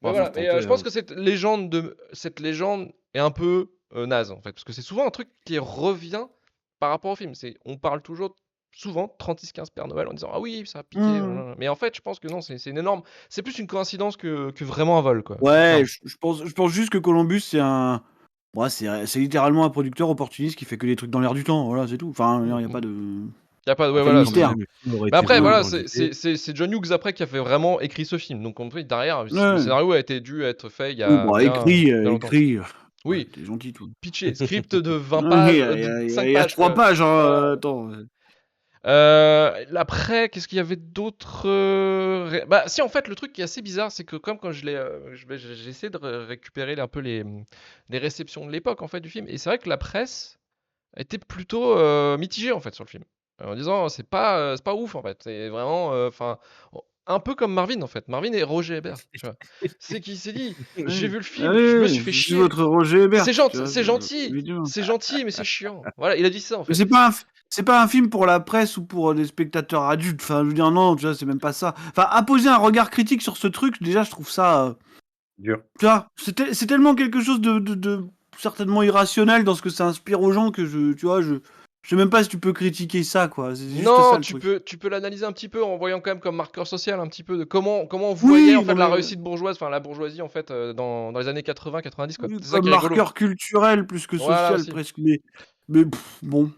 Bon, voilà, faut se mais tenter, je pense que cette légende est un peu naze en fait, parce que c'est souvent un truc qui revient par rapport au film. On parle souvent 36-15 Père Noël en disant ah oui ça a piqué, mais en fait je pense que non, c'est une énorme, c'est plus une coïncidence que vraiment un vol quoi. Ouais, je pense juste que Columbus c'est un. Ouais, c'est littéralement un producteur opportuniste qui fait que des trucs dans l'air du temps, voilà, c'est tout. Enfin, il n'y a pas de. Y a pas de, ouais, Pas de voilà. mystère. Mais après, voilà, c'est John Hughes après qui a fait vraiment écrit ce film. Donc en fait, derrière, le Ouais. scénario a été dû être fait il y Oui, a bon, bien longtemps. écrit. Oui, Ouais, t'es gentil, toi. pitché, script de 20 Oui, pages, il de 5 y a pages. 3 quoi. pages, hein. Voilà. Attends. Après, qu'est-ce qu'il y avait d'autre Bah, si, en fait, le truc qui est assez bizarre, c'est que quand j'ai essayé de récupérer un peu les réceptions de l'époque, en fait, du film, et c'est vrai que la presse était plutôt mitigée, en fait, sur le film. En disant, c'est pas ouf, en fait. C'est vraiment, enfin, un peu comme Marvin, en fait. Marvin et Roger Ebert, tu vois. C'est qu'il s'est dit, j'ai vu le film, je me suis fait je suis chier. votre Roger Ebert. C'est tu vois, gentil, évidemment. c'est gentil, mais c'est chiant. Voilà, il a dit ça, en Mais fait. c'est pas un film pour la presse ou pour des spectateurs adultes. Enfin, je veux dire, non, tu vois, c'est même pas ça. Enfin, apposer un regard critique sur ce truc, déjà, je trouve ça. Dur. Tu vois, c'est tellement quelque chose de certainement irrationnel dans ce que ça inspire aux gens que tu vois, je sais même pas si tu peux critiquer ça, quoi. C'est juste ça Non, le truc. tu peux l'analyser un petit peu en voyant quand même comme marqueur social un petit peu de comment on voyait en fait non, la mais- réussite bourgeoise, enfin la bourgeoisie en fait dans les années 80-90 quoi. Oui, C'est ça comme qui est rigolo. marqueur culturel plus que Voilà social aussi. presque. Mais bon,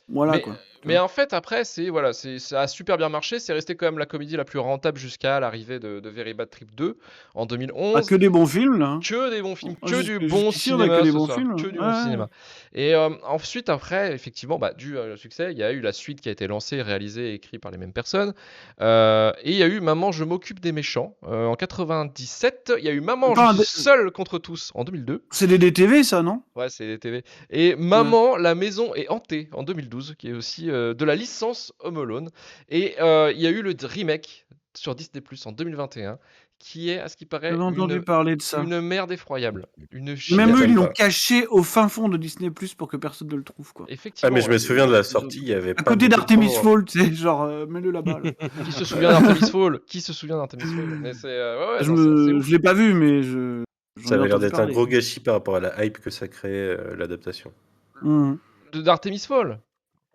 voilà, quoi. Tu Mais vois. en fait, après, ça a super bien marché. C'est resté quand même la comédie la plus rentable jusqu'à l'arrivée de Very Bad Trip 2 en Ah, 2011. que des bons films, là. Hein. Que des bons films, Ah, que du bon jusqu'ici, on a que cinéma des ce bons soir, films. que du bon Ouais. cinéma. Et ensuite, après, effectivement, bah, dû au succès, il y a eu la suite qui a été lancée, réalisée et écrite par les mêmes personnes. Et il y a eu Maman, je m'occupe des méchants en 97. Il y a eu Maman, je Attends, suis seul contre tous en 2002. c'est des DTV, ça, non? Ouais, c'est des TV. Et Maman, la maison est hantée en 2012, qui est aussi de la licence Home Alone. Et il y a eu le remake sur Disney Plus en 2021, qui est, à ce qui paraît, J'avais entendu parler de ça. une merde effroyable. Une Et même eux, chiasse. ils l'ont caché au fin fond de Disney Plus pour que personne ne le trouve, quoi. Ah, Effectivement. mais je me ouais. souviens de la sortie, il y avait À pas côté beaucoup de d'Artemis temps. Fall, tu sais, genre, mets-le là-bas. Là. Qui se souvient d'Artemis Fall Qui se souvient d'Artemis Fall Mais c'est ouais, je non, c'est ouf. je l'ai pas vu, mais j'en Ça ai avait l'air entendu d'être un parler. gros gâchis par rapport à la hype que ça créait, l'adaptation. D'Artemis Fall.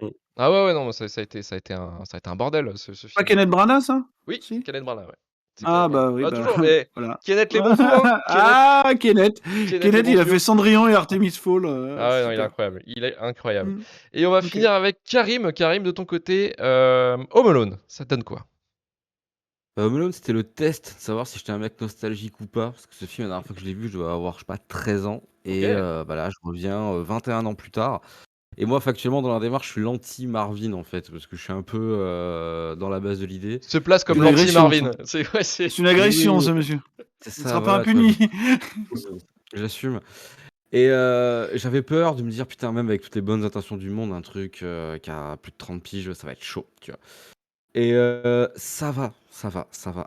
Mm. Ah ouais, non, ça a été un bordel ce film. Pas Kenneth Branagh, ça? Oui, Kenneth Branagh, ouais. C'est Ah Kenneth bah Branagh. oui, bah toujours, mais voilà. Kenneth les bons coups, hein. Ah, Kenneth, les bons il a tuyaux. fait Cendrillon et Artemis Fall. Ah ouais, non, il est super. incroyable. Il est incroyable. Mm. Et on va Ok. finir avec Karim. Karim, de ton côté, Home Alone, ça te donne quoi? Home Alone, c'était le test de savoir si j'étais un mec nostalgique ou pas. Parce que ce film, la dernière fois que je l'ai vu, je dois avoir, je sais pas, 13 ans. Et Ok. bah là, je reviens 21 ans plus tard. Et moi, factuellement, dans la démarche, je suis l'anti-Marvin, en fait. Parce que je suis un peu dans la base de l'idée. Se place comme Une agression, l'anti-Marvin. ça. Ouais, C'est une agression, Oui, ça, monsieur. c'est Il ne ça, sera pas voilà, tu vois, impuni. j'assume. Et j'avais peur de me dire, putain, même avec toutes les bonnes intentions du monde, un truc qui a plus de 30 piges, ça va être chaud, tu vois. Et ça va.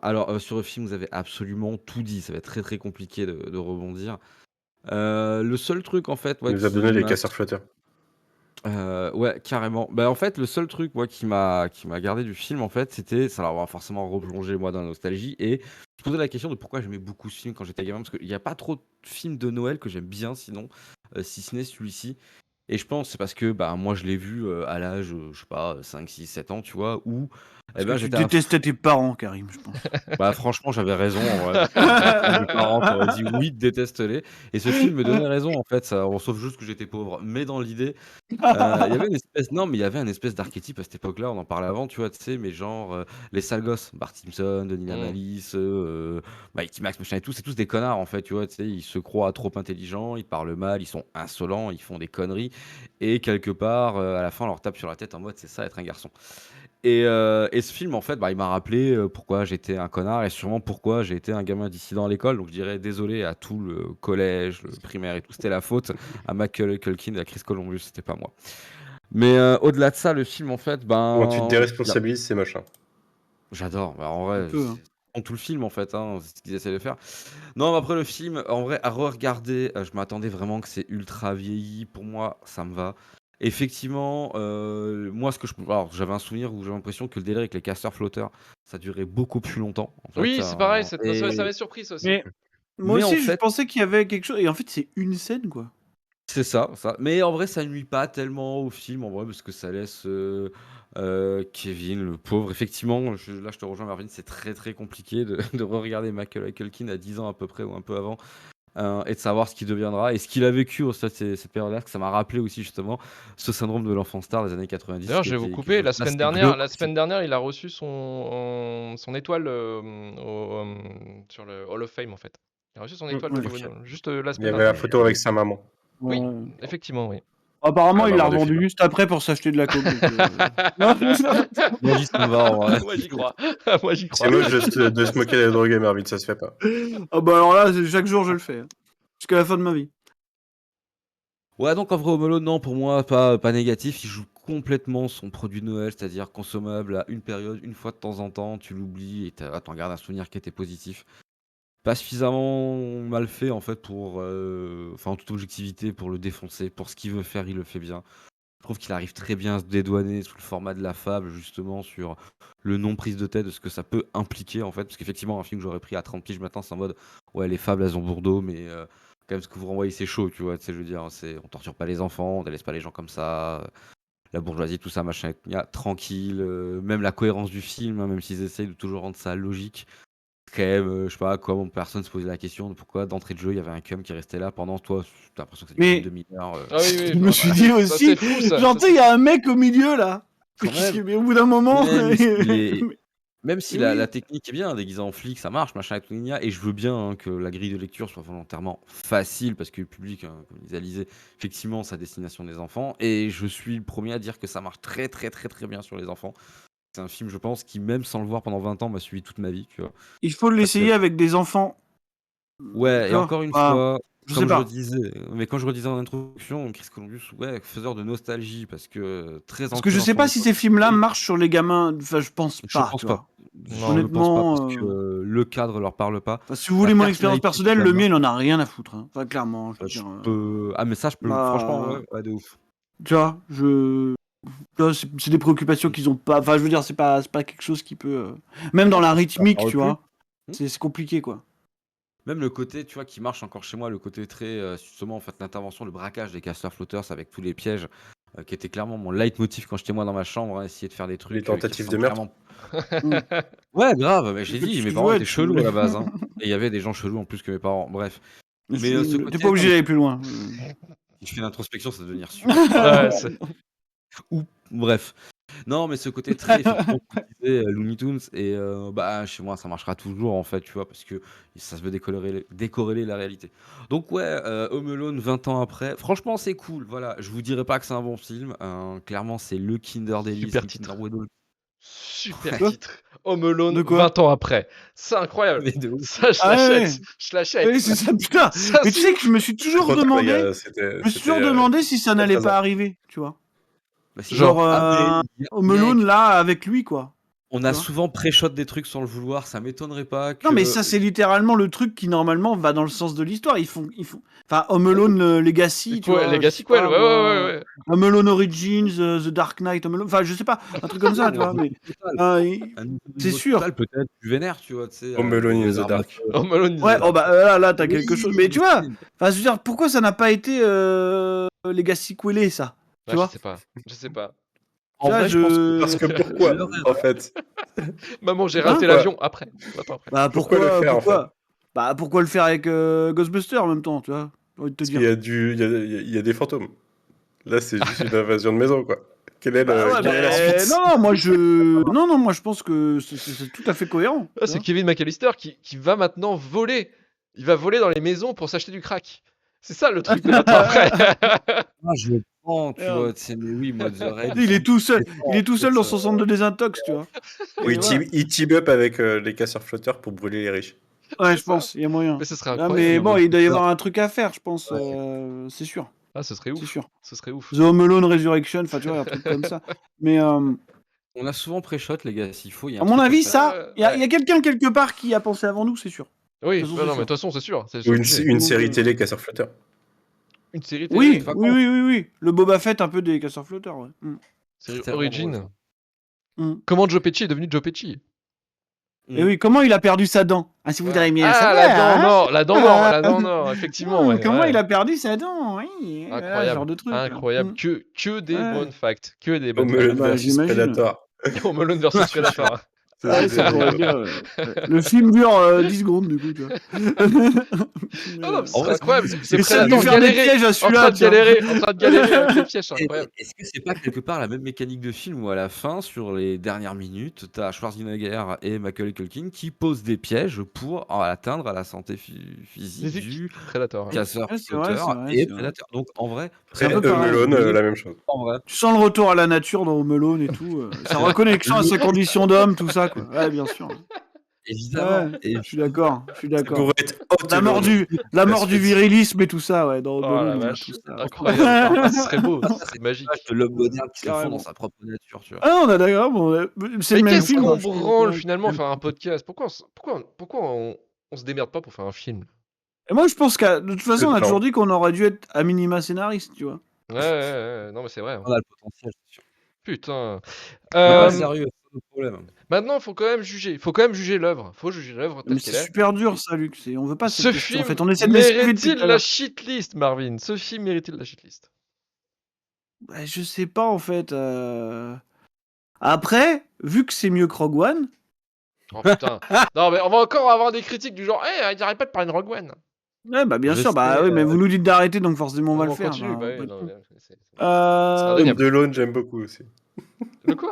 Alors, sur le film, vous avez absolument tout dit. Ça va être très, très compliqué de rebondir. Le seul truc, en fait, Il ouais, nous a qui donné les m'a casseurs flotteurs. ouais, carrément. Bah, en fait, le seul truc, moi, qui m'a gardé du film, en fait, c'était ça va forcément replonger, moi, dans la nostalgie et je posais la question de pourquoi j'aimais beaucoup ce film quand j'étais gamin, parce qu'il y a pas trop de films de Noël que j'aime bien sinon, si ce n'est celui-ci. Et je pense c'est parce que, bah, moi, je l'ai vu, à l'âge, je sais pas, 5, 6, 7 ans, tu vois? Où, Parce eh ben, que tu j'étais un détestais tes parents, Karim, je pense. bah, franchement, j'avais raison, en vrai. Mes parents t'auraient dit: «Oui, déteste-les» et ce film me donnait raison, en fait, ça sauf juste que j'étais pauvre. Mais dans l'idée, il y avait une espèce non, mais il y avait un espèce d'archétype à cette époque-là, on en parlait avant, tu vois? Tu sais, mais genre, les sales gosses, Bart Simpson, Denis Lamalisse, Mighty Max, machin et tout, c'est tous des connards, en fait, tu vois? Tu sais, ils se croient trop intelligents, ils parlent mal, ils sont insolents, ils font des conneries et quelque part, à la fin, on leur tape sur la tête en mode: «C'est ça être un garçon». Et ce film, en fait, bah, il m'a rappelé, pourquoi j'étais un connard et sûrement pourquoi j'ai été un gamin dissident à l'école. Donc je dirais désolé à tout le collège, le primaire et tout. C'était la faute à Macaulay Culkin et à Chris Columbus, c'était pas moi. Mais au-delà de ça, le film, en fait, Quand tu te ben, déresponsabilises, c'est machin. j'adore. Bah, en vrai, Un peu, hein. c'est tout le film, en fait, hein, c'est ce qu'ils essaient de faire. Non, mais après le film, en vrai, à re-regarder, je m'attendais vraiment que c'est ultra vieilli. Pour moi, ça me va. Effectivement, moi, alors, j'avais un souvenir où j'avais l'impression que le délire avec les casseurs flotteurs, ça durait beaucoup plus longtemps, en fait, Oui, c'est pareil, ça et m'avait surpris ça aussi. Mais moi mais en aussi, je fait pensais qu'il y avait quelque chose. Et en fait, c'est une scène, quoi. c'est ça. Mais en vrai, ça nuit pas tellement au film, en vrai, parce que ça laisse, Kevin, le pauvre effectivement, là, je te rejoins Marvin, c'est très, très compliqué de de regarder Macaulay Culkin à 10 ans à peu près ou un peu avant. Et de savoir ce qu'il deviendra et ce qu'il a vécu au sein de cette période-là, que ça m'a rappelé aussi justement ce syndrome de l'enfant star des années 90 D'ailleurs, qui je vais vous était couper. quelque La chose semaine d'assez dernière, glauque. il a reçu son étoile sur le Hall of Fame en fait. Il a reçu son étoile de Ouais. niveau juste la Il y semaine avait la dernière. photo avec sa maman. Oui, Ouais. effectivement, oui. Apparemment, Ah, il bah, l'a voir des revendu films. juste après pour s'acheter de la coke. Moi, j'y ça me va, en vrai. Moi j'y crois. Moi j'y C'est crois. moche de se moquer des drogués, Marvin, ça se fait pas. Ah bah alors là, chaque jour je le fais. Jusqu'à la fin de ma vie. Ouais, donc en vrai, Home Alone, non, pour moi, pas négatif. Il joue complètement son produit de Noël, c'est-à-dire consommable à une période, une fois de temps en temps, tu l'oublies et t'en gardes un souvenir qui était positif. Pas suffisamment mal fait, en fait, pour. Enfin, en toute objectivité, pour le défoncer. Pour ce qu'il veut faire, il le fait bien. Je trouve qu'il arrive très bien à se dédouaner sous le format de la fable, justement, sur le non-prise de tête de ce que ça peut impliquer, en fait. Parce qu'effectivement, un film que j'aurais pris à 30 piges maintenant, c'est en mode, ouais, les fables, elles ont Bourdeau, mais quand même, ce que vous renvoyez, c'est chaud, tu vois. Tu sais, je veux dire, on torture pas les enfants, on ne laisse pas les gens comme ça. La bourgeoisie, tout ça, machin, tranquille. Même la cohérence du film, hein, même s'ils essayent de toujours rendre ça logique. Quand même, je sais pas, comment personne se posait la question de pourquoi d'entrée de jeu il y avait un cum qui restait là pendant toi. T'as l'impression que c'est Mais- une demi-heure. Ah oui, oui, Je me suis dit ça, aussi, c'est fou, ça. genre Ça, tu sais, il y a un mec au milieu là. Quand même. Mais au bout d'un moment. Même si Oui. la technique est bien, déguisé en flic, ça marche, machin et tout, et je veux bien hein, que la grille de lecture soit volontairement facile, parce que le public, hein, comme disait Alizé, effectivement, c'est à destination des enfants, et je suis le premier à dire que ça marche très très très très bien sur les enfants. C'est un film, je pense, qui même sans le voir pendant 20 ans, m'a suivi toute ma vie, tu vois. Il faut l'essayer avec des enfants. Ouais, Tu et vois, encore une bah, fois, je comme sais je pas. redisais, mais quand je redisais en introduction, Chris Columbus, ouais, faiseur de nostalgie, parce que très Parce que je sais pas si ces films-là marchent sur les gamins. Enfin, je pense Je pas. pense tu pas. vois. Non, Honnêtement, je pense pas, parce que le cadre leur parle pas. enfin, si vous voulez La mon expérience personnalité personnelle, du le gamin. mien, il en a rien à foutre. Hein. Enfin, clairement, je veux dire. Ah, mais ça, je peux. bah, Franchement, ouais, de ouf. Tu vois, tu vois, c'est des préoccupations qu'ils ont pas. Enfin, je veux dire, c'est pas quelque chose qui peut. Même dans la rythmique, aurait tu pu. vois. C'est compliqué, quoi. Même le côté, tu vois, qui marche encore chez moi, le côté très, justement, en fait, l'intervention, le braquage des casters flotters avec tous les pièges, qui était clairement mon leitmotiv quand j'étais moi dans ma chambre, hein, essayer de faire des trucs. Les tentatives qui de ressemblent meurtre. clairement- Ouais, grave, mais j'ai dit, Tu mes te parents jouais, étaient tu chelous à voulais. la base, hein. Et il y avait des gens chelous en plus que mes parents, bref. Mais ce T'es côté, pas obligé non, d'aller plus loin. si je fais l'introspection, ça va devenir super. Ouais, c'est- Ou, bref. Non, mais ce côté très, effectivement, comme tu disais, Looney Tunes, et bah, chez moi, ça marchera toujours, en fait, tu vois, parce que ça se veut décorréler la réalité. Donc, ouais, Home Alone, 20 ans après, franchement, c'est cool, voilà. Je vous dirais pas que c'est un bon film, clairement, c'est le Kinder Delice, Super le titre. Kinder Bueno. Super Quoi titre. Home Alone De quoi 20 ans après. C'est incroyable. Mais de ouf. Ça, je Ah ouais, l'achète. ouais. Je l'achète. Oui, c'est ça, putain. Ça, Mais tu c'est sais que je me suis toujours Trop tard, les demandé. gars, Je me suis toujours demandé si ça n'allait pas arriver, tu vois. Bah, si, Genre, ah, mais, Home mec, Alone, là, avec lui, quoi. on a tu vois. souvent pré-shot des trucs sans le vouloir, ça m'étonnerait pas que. Non, mais ça, c'est littéralement le truc qui, normalement, va dans le sens de l'histoire. Ils font... Enfin, Home Alone Legacy, tu vois. Legacy je sais Quell, pas, ouais, moi, ouais. Home Alone Origins, The Dark Knight, Home Alone... Enfin, je sais pas, un truc comme ça, tu vois. Mais c'est sûr. Total, peut-être plus vénère, tu vois. Tu sais, Home Alone in des the armes Dark. Home Alone in the Ouais, Dark. oh bah là, t'as Oui, quelque chose. Mais tu vois, mais- enfin, je veux dire, pourquoi ça n'a pas été Legacy Quellé, ça? Tu Ouais, vois? je sais pas. Je sais pas. En Tu vois, vrai, je pense que. Parce que pourquoi, en fait Maman, j'ai Hein raté l'avion après. Attends, après. Bah Pourquoi le faire, en pourquoi? Bah pourquoi le faire avec Ghostbusters en même temps, tu vois? J'ai envie de te Parce dire. qu'il y a des fantômes. Là, c'est juste une invasion de maison, quoi. Quelle est, Bah ouais, quelle est la mais suite? non, moi je pense que c'est tout à fait cohérent. Ah, tu c'est vois. Kevin McAllister qui va maintenant voler. Il va voler dans les maisons pour s'acheter du crack. C'est ça le truc de 20 ans après. Ah, je le prends, tu Merde. vois. Tu sais, mais oui, moi, The Raid, Il est tout seul, il est tout seul dans ça. son centre de désintox, tu vois. Ou Et il voilà. team up avec les casseurs flotteurs pour brûler les riches. Ouais, je pense, il y a moyen. Mais ce serait Ah, incroyable. mais non, bon, mais il doit y c'est ça. avoir un truc à faire, je pense, c'est sûr. Ah, ce serait C'est ouf. sûr. Ce serait ouf. The Home Alone Resurrection, enfin tu vois, un truc comme ça. Mais On a souvent pré-shot, les gars, s'il faut. Il y a à un mon truc à avis, faire. ça, il y a quelqu'un quelque part qui a pensé avant nous, c'est sûr. Oui, De toute façon, non, c'est mais de sûr. toute façon, c'est sûr. C'est Ou une, obligé. une série télé casseurs flotteurs. Une série télé. Oui, pas oui. Le Boba Fett un peu des casseurs flotteurs, ouais. Série C'est tellement Origin. drôle, Comment Joe Pesci est devenu Joe Pesci? Et oui, comment il a perdu sa dent? Ah, si vous voudriez bien Ah, savoir, la dent hein. nord, la dent nord, la dent nord, effectivement. Ouais, Comment ouais. il a perdu sa dent? Oui, voilà, ce genre Incroyable, de truc. là. incroyable. Que des Ouais. bonnes facts. Que des bonnes Home Alone Bah, versus j'imagine. Predator. facts. Home Alone versus Predator. Ouais, ça pourrait être bien. Le film dure 10 secondes, du coup, tu vois. Ah non, mais c'est En vrai, incroyable. C'est Essaye de lui Predator faire des galérer. pièges à En celui-là, train de tiens. galérer, en train de galérer avec les pièges, c'est incroyable. Est-ce que c'est pas quelque part la même mécanique de film où à la fin, sur les dernières minutes, t'as Schwarzenegger et Macaulay Culkin qui posent des pièges pour atteindre à la santé physique Physique. du Predator. Ouais. casseur Ouais, c'est vrai, flotteur c'est vrai, et c'est vrai. Predator. Donc en vrai, C'est un Et peu pareil. Home Alone, Oui. la même chose. en vrai, Tu sens le retour à la nature dans Home Alone et tout. Sa reconnexion à sa condition d'homme, tout ça, quoi. Ouais, bien sûr. évidemment. Ouais, Et je suis d'accord. Je suis Ça d'accord. pourrait être Hot La mort Alone. du virilisme et tout ça, ouais, dans Home Oh la Alone, on a vache, tout ça. incroyable. Ah, ce serait beau, ce serait magique. de l'homme moderne qui se fond Carrément. dans sa propre nature, tu vois. Ah, on a d'accord. Bon, c'est Mais le même qu'est-ce film. qu'on hein, je trouve. branle finalement faire un podcast? Pourquoi on se démerde pas pour faire un film? Et moi, je pense qu'à de toute façon, Le on a temps. toujours dit qu'on aurait dû être à minima scénariste, tu vois. Ouais, non mais c'est vrai. Hein. On a le potentiel, c'est sûr. Putain. Mais pas Euh, sérieux, c'est pas le problème. Maintenant, faut quand même juger l'œuvre. Faut juger l'œuvre telle Mais qu'elle c'est est. super dur, ça, Luc. On veut pas Ce cette question. En film fait, on essaie de l'esquiver depuis mérite-t-il tout à la l'heure. shitlist, Marvin? Ce film mérite-t-il la shitlist? Bah, je sais pas, en fait. Après, vu que c'est mieux que Rogue One, Oh putain. Non mais on va encore avoir des critiques du genre, il n'arrête pas de parler de Rogue One. ouais, bah bien Je sûr, bah sais, oui, mais vous nous dites d'arrêter, donc forcément on va le On faire. continue. bah, Bah oui, pas de non, problème. mais c'est Euh, Stone indéniable. de Lone, j'aime beaucoup aussi. Le quoi?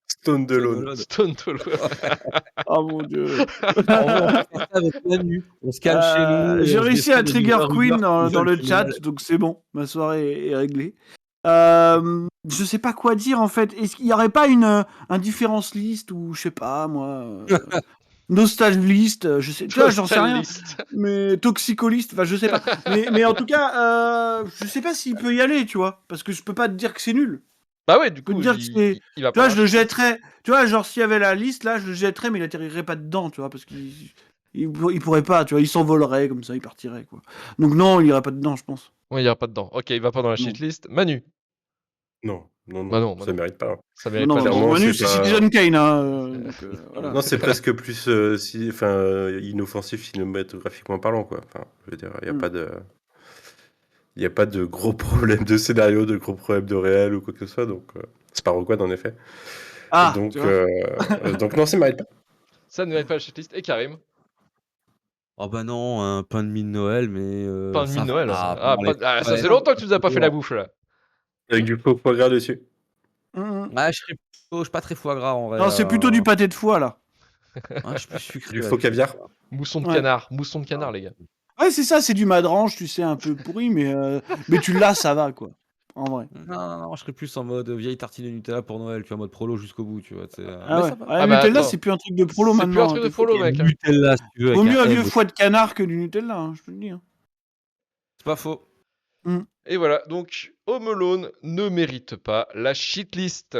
Stone de Lone. Stone Tolo. Oh mon dieu. En vrai, on peut faire ça avec Manu. On se calme chez nous. et J'ai on se réussi à défend des trigger leaders Queen Uber dans qui veulent le que chat, Noël- donc c'est bon, ma soirée est réglée. Je sais pas quoi dire en fait. Est-ce qu'il y aurait pas un différence list ou je sais pas moi, nostalgie list, je sais, tu vois, j'en sais rien. Nostaliste. Mais toxicoliste, enfin je sais pas. mais en tout cas, je sais pas s'il peut y aller, tu vois, parce que je peux pas te dire que c'est nul. Bah ouais, du Je peux coup, te dire que c'est, il va tu vois, pas. je le jetterais. Tu vois, genre s'il y avait la liste là, je le jetterais, mais il atterrirait pas dedans, tu vois, parce qu'il pourrait pas, tu vois, il s'envolerait comme ça, il partirait quoi. Donc non, il irait pas dedans, je pense. Ouais, il ira pas dedans. Ok, il va pas dans la Non. shitlist. Manu. Non, Bah non, ça mérite pas. Ça Non, mérite non, pas. clairement, Manu, c'est c'est pas- Citizen Kane, hein. Donc, voilà. Non, c'est presque plus inoffensif cinématographiquement parlant, quoi. Enfin, je veux dire, il n'y a pas de... Il n'y a pas de gros problèmes de scénario, de gros problèmes de réel ou quoi que ce soit, donc c'est pas Rogue One en effet. Ah, donc, tu vois. donc non, ça mérite pas. Ça ne mérite pas la shitlist. Et Karim. Oh bah non, un pain de mie de Noël, mais. Pain de mie ça de Noël. va, Ça, ça ouais. fait longtemps que tu nous as pas fait la bouffe là. Avec du faux foie gras dessus. Ouais, je suis pas très foie gras en vrai. Non, c'est plutôt du pâté de foie là. Ouais, je suis plus sucré. Du là, faux dessus. caviar. Mousson de Ouais. canard. Mousson de canard, les gars. Ouais, c'est ça, c'est du madrange, tu sais, un peu pourri, mais tu l'as, ça va quoi. En vrai. Non, je serais plus en mode vieille tartine de Nutella pour Noël, tu vois, en mode prolo jusqu'au bout, tu vois. Ah Mais ouais. ça va. Ouais, bah, Nutella, attends. c'est plus un truc de prolo C'est maintenant. plus un truc hein, de t'es fou. prolo, mec. Hein. Nutella, si tu veux. Vaut avec mieux un M, vieux foie de canard que du Nutella, hein, je te le dis. Hein. C'est pas faux. Et voilà, donc Home Alone ne mérite pas la shitlist.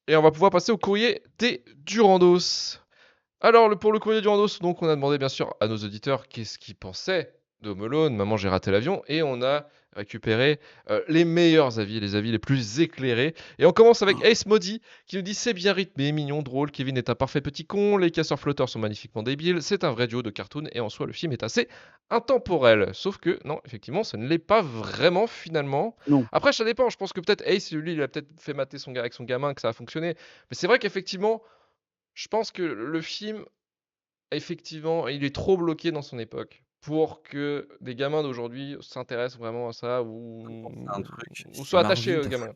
Et on va pouvoir passer au courrier des Durandos. Alors, pour le courrier Durandos, donc on a demandé bien sûr à nos auditeurs qu'est-ce qu'ils pensaient de Home Alone, Maman j'ai raté l'avion, et on a récupéré les meilleurs avis, les avis les plus éclairés. Et on commence avec Ace Modi qui nous dit c'est bien rythmé, mignon, drôle, Kevin est un parfait petit con, les casseurs flotteurs sont magnifiquement débiles, c'est un vrai duo de cartoon et en soi le film est assez intemporel. Sauf que non, effectivement, ça ne l'est pas vraiment finalement. Non. Après, ça dépend, je pense que peut-être Ace, lui, il a peut-être fait mater avec son gamin que ça a fonctionné. Mais c'est vrai qu'effectivement, je pense que le film, effectivement, il est trop bloqué dans son époque pour que des gamins d'aujourd'hui s'intéressent vraiment à ça ou Un truc. ou Si soient attachés Marvin, aux gamins.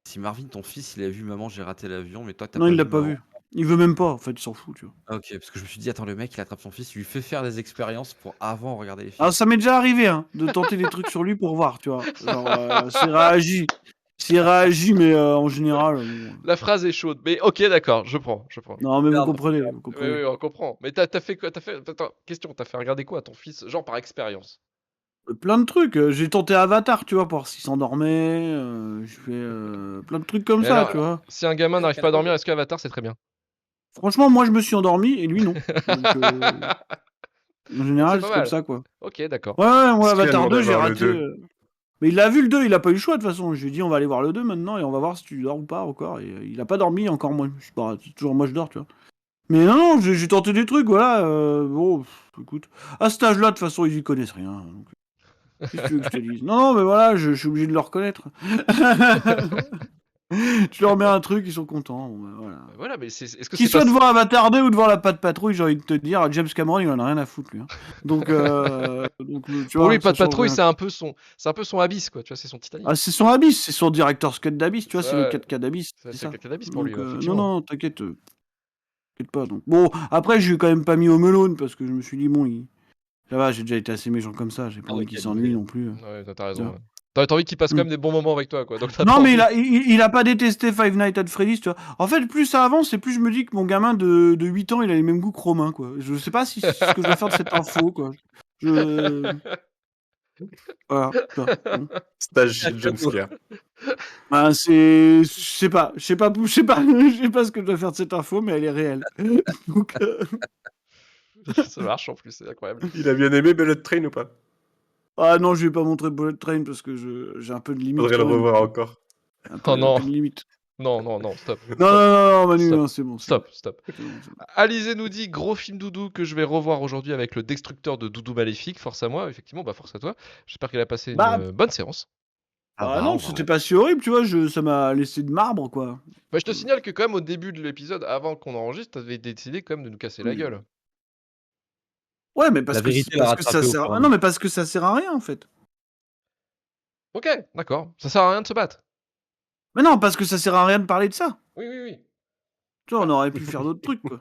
Si Marvin, ton fils, il a vu Maman, j'ai raté l'avion, mais toi, t'as Non, pas il l'a vu pas Maman. vu. Il veut même pas, en fait, il s'en fout, tu vois. Ah, ok, parce que je me suis dit, attends, le mec, il attrape son fils, il lui fait faire des expériences pour avant regarder les films. Alors, ça m'est déjà arrivé, hein, de tenter des trucs sur lui pour voir, tu vois. Genre, s'il réagit. S'il réagit, mais en général. Bon. La phrase est chaude, mais ok, d'accord, je prends. Non, mais vous Merde. comprenez. Vous Oui, comprenez. oui, on comprend. Mais t'as fait quoi? Attends, question, t'as fait regarder quoi à ton fils, genre par expérience? Plein de trucs. J'ai tenté Avatar, tu vois, pour voir s'il s'endormait. J'ai fait plein de trucs comme Et ça, alors, tu vois. si un gamin n'arrive pas à dormir, est-ce qu'Avatar c'est très bien? Franchement, moi, je me suis endormi et lui, non. Donc, en général, pas c'est comme mal. ça, quoi. Ok, d'accord. Ouais, moi, Est-ce qu'il a Avatar demandé 2, à j'ai voir le raté. 2? Mais il a vu le 2, il a pas eu le choix de toute façon. Je lui ai dit, on va aller voir le 2 maintenant et on va voir si tu dors ou pas encore. Et il a pas dormi encore, moi. Je sais pas, c'est toujours moi, je dors, tu vois. Mais non, j'ai tenté des trucs, voilà. Bon, écoute. À cet âge-là, de toute façon, ils y connaissent rien. Donc... Qu'est-ce que tu veux que je te dise? Non, mais voilà, je suis obligé de le reconnaître. Tu leur mets un truc, ils sont contents. Bon, bah, voilà. Voilà, mais est-ce que Qu'ils c'est soient pas... devant Avatar 2 ou devant la patte patrouille, j'ai envie de te dire, James Cameron, il en a rien à foutre, lui. Hein. Donc, tu Pour vois, lui, pas ça de change patrouille, rien. c'est un peu son Abyss, quoi. Tu vois, c'est son Titanic. Ah, c'est son Abyss, c'est son Director's Cut d'Abyss, tu vois, c'est le Ouais, 4K d'Abyss, c'est c'est ça. le d'Abyss pour lui, Donc, non, effectivement. non, t'inquiète pas. Donc. Bon, après, je lui ai quand même pas mis Home Alone parce que je me suis dit, bon, ça va, j'ai déjà été assez méchant comme ça, j'ai pas envie qu'il s'ennuie non plus. Ouais, t'as raison. Ouais. Ouais. T'as envie qu'il passe quand même des bons moments avec toi, quoi. Donc t'as Non, pas mais envie. il a pas détesté Five Nights at Freddy's, tu vois. En fait, plus ça avance, et plus je me dis que mon gamin de 8 ans, il a les mêmes goûts que Romain, quoi. Je sais pas ce que je dois faire de cette info, quoi. Voilà, tu vois. Bon. Stage jumpscare. Bah, je sais pas ce que je dois faire de cette info, mais elle est réelle. Donc, Ça marche en plus, c'est incroyable. Il a bien aimé Bullet Train ou pas? Ah non, je vais pas montrer Bullet Train parce que j'ai un peu de limite. Faudrait le quand même. revoir encore. Oh non. Un peu de limite. Non, stop. Non, Manu, Stop. non, c'est bon. Stop. C'est bon, c'est bon. Alizé nous dit gros film doudou que je vais revoir aujourd'hui avec le destructeur de Doudou Maléfique. Force à moi, effectivement, bah force à toi. J'espère qu'elle a passé une bonne séance. Ah non, c'était pas si horrible, tu vois, ça m'a laissé de marbre, quoi. Bah, je te signale que quand même au début de l'épisode, avant qu'on enregistre, t'avais décidé quand même de nous casser la gueule. Ouais, mais parce La que vérité l'a ça rattrapé au sert. fur et à Non, mais parce que ça sert à rien en fait. Ok, d'accord. Ça sert à rien de se battre. Mais non, parce que ça sert à rien de parler de ça. Oui. Tu vois, on aurait pu faire d'autres trucs, quoi.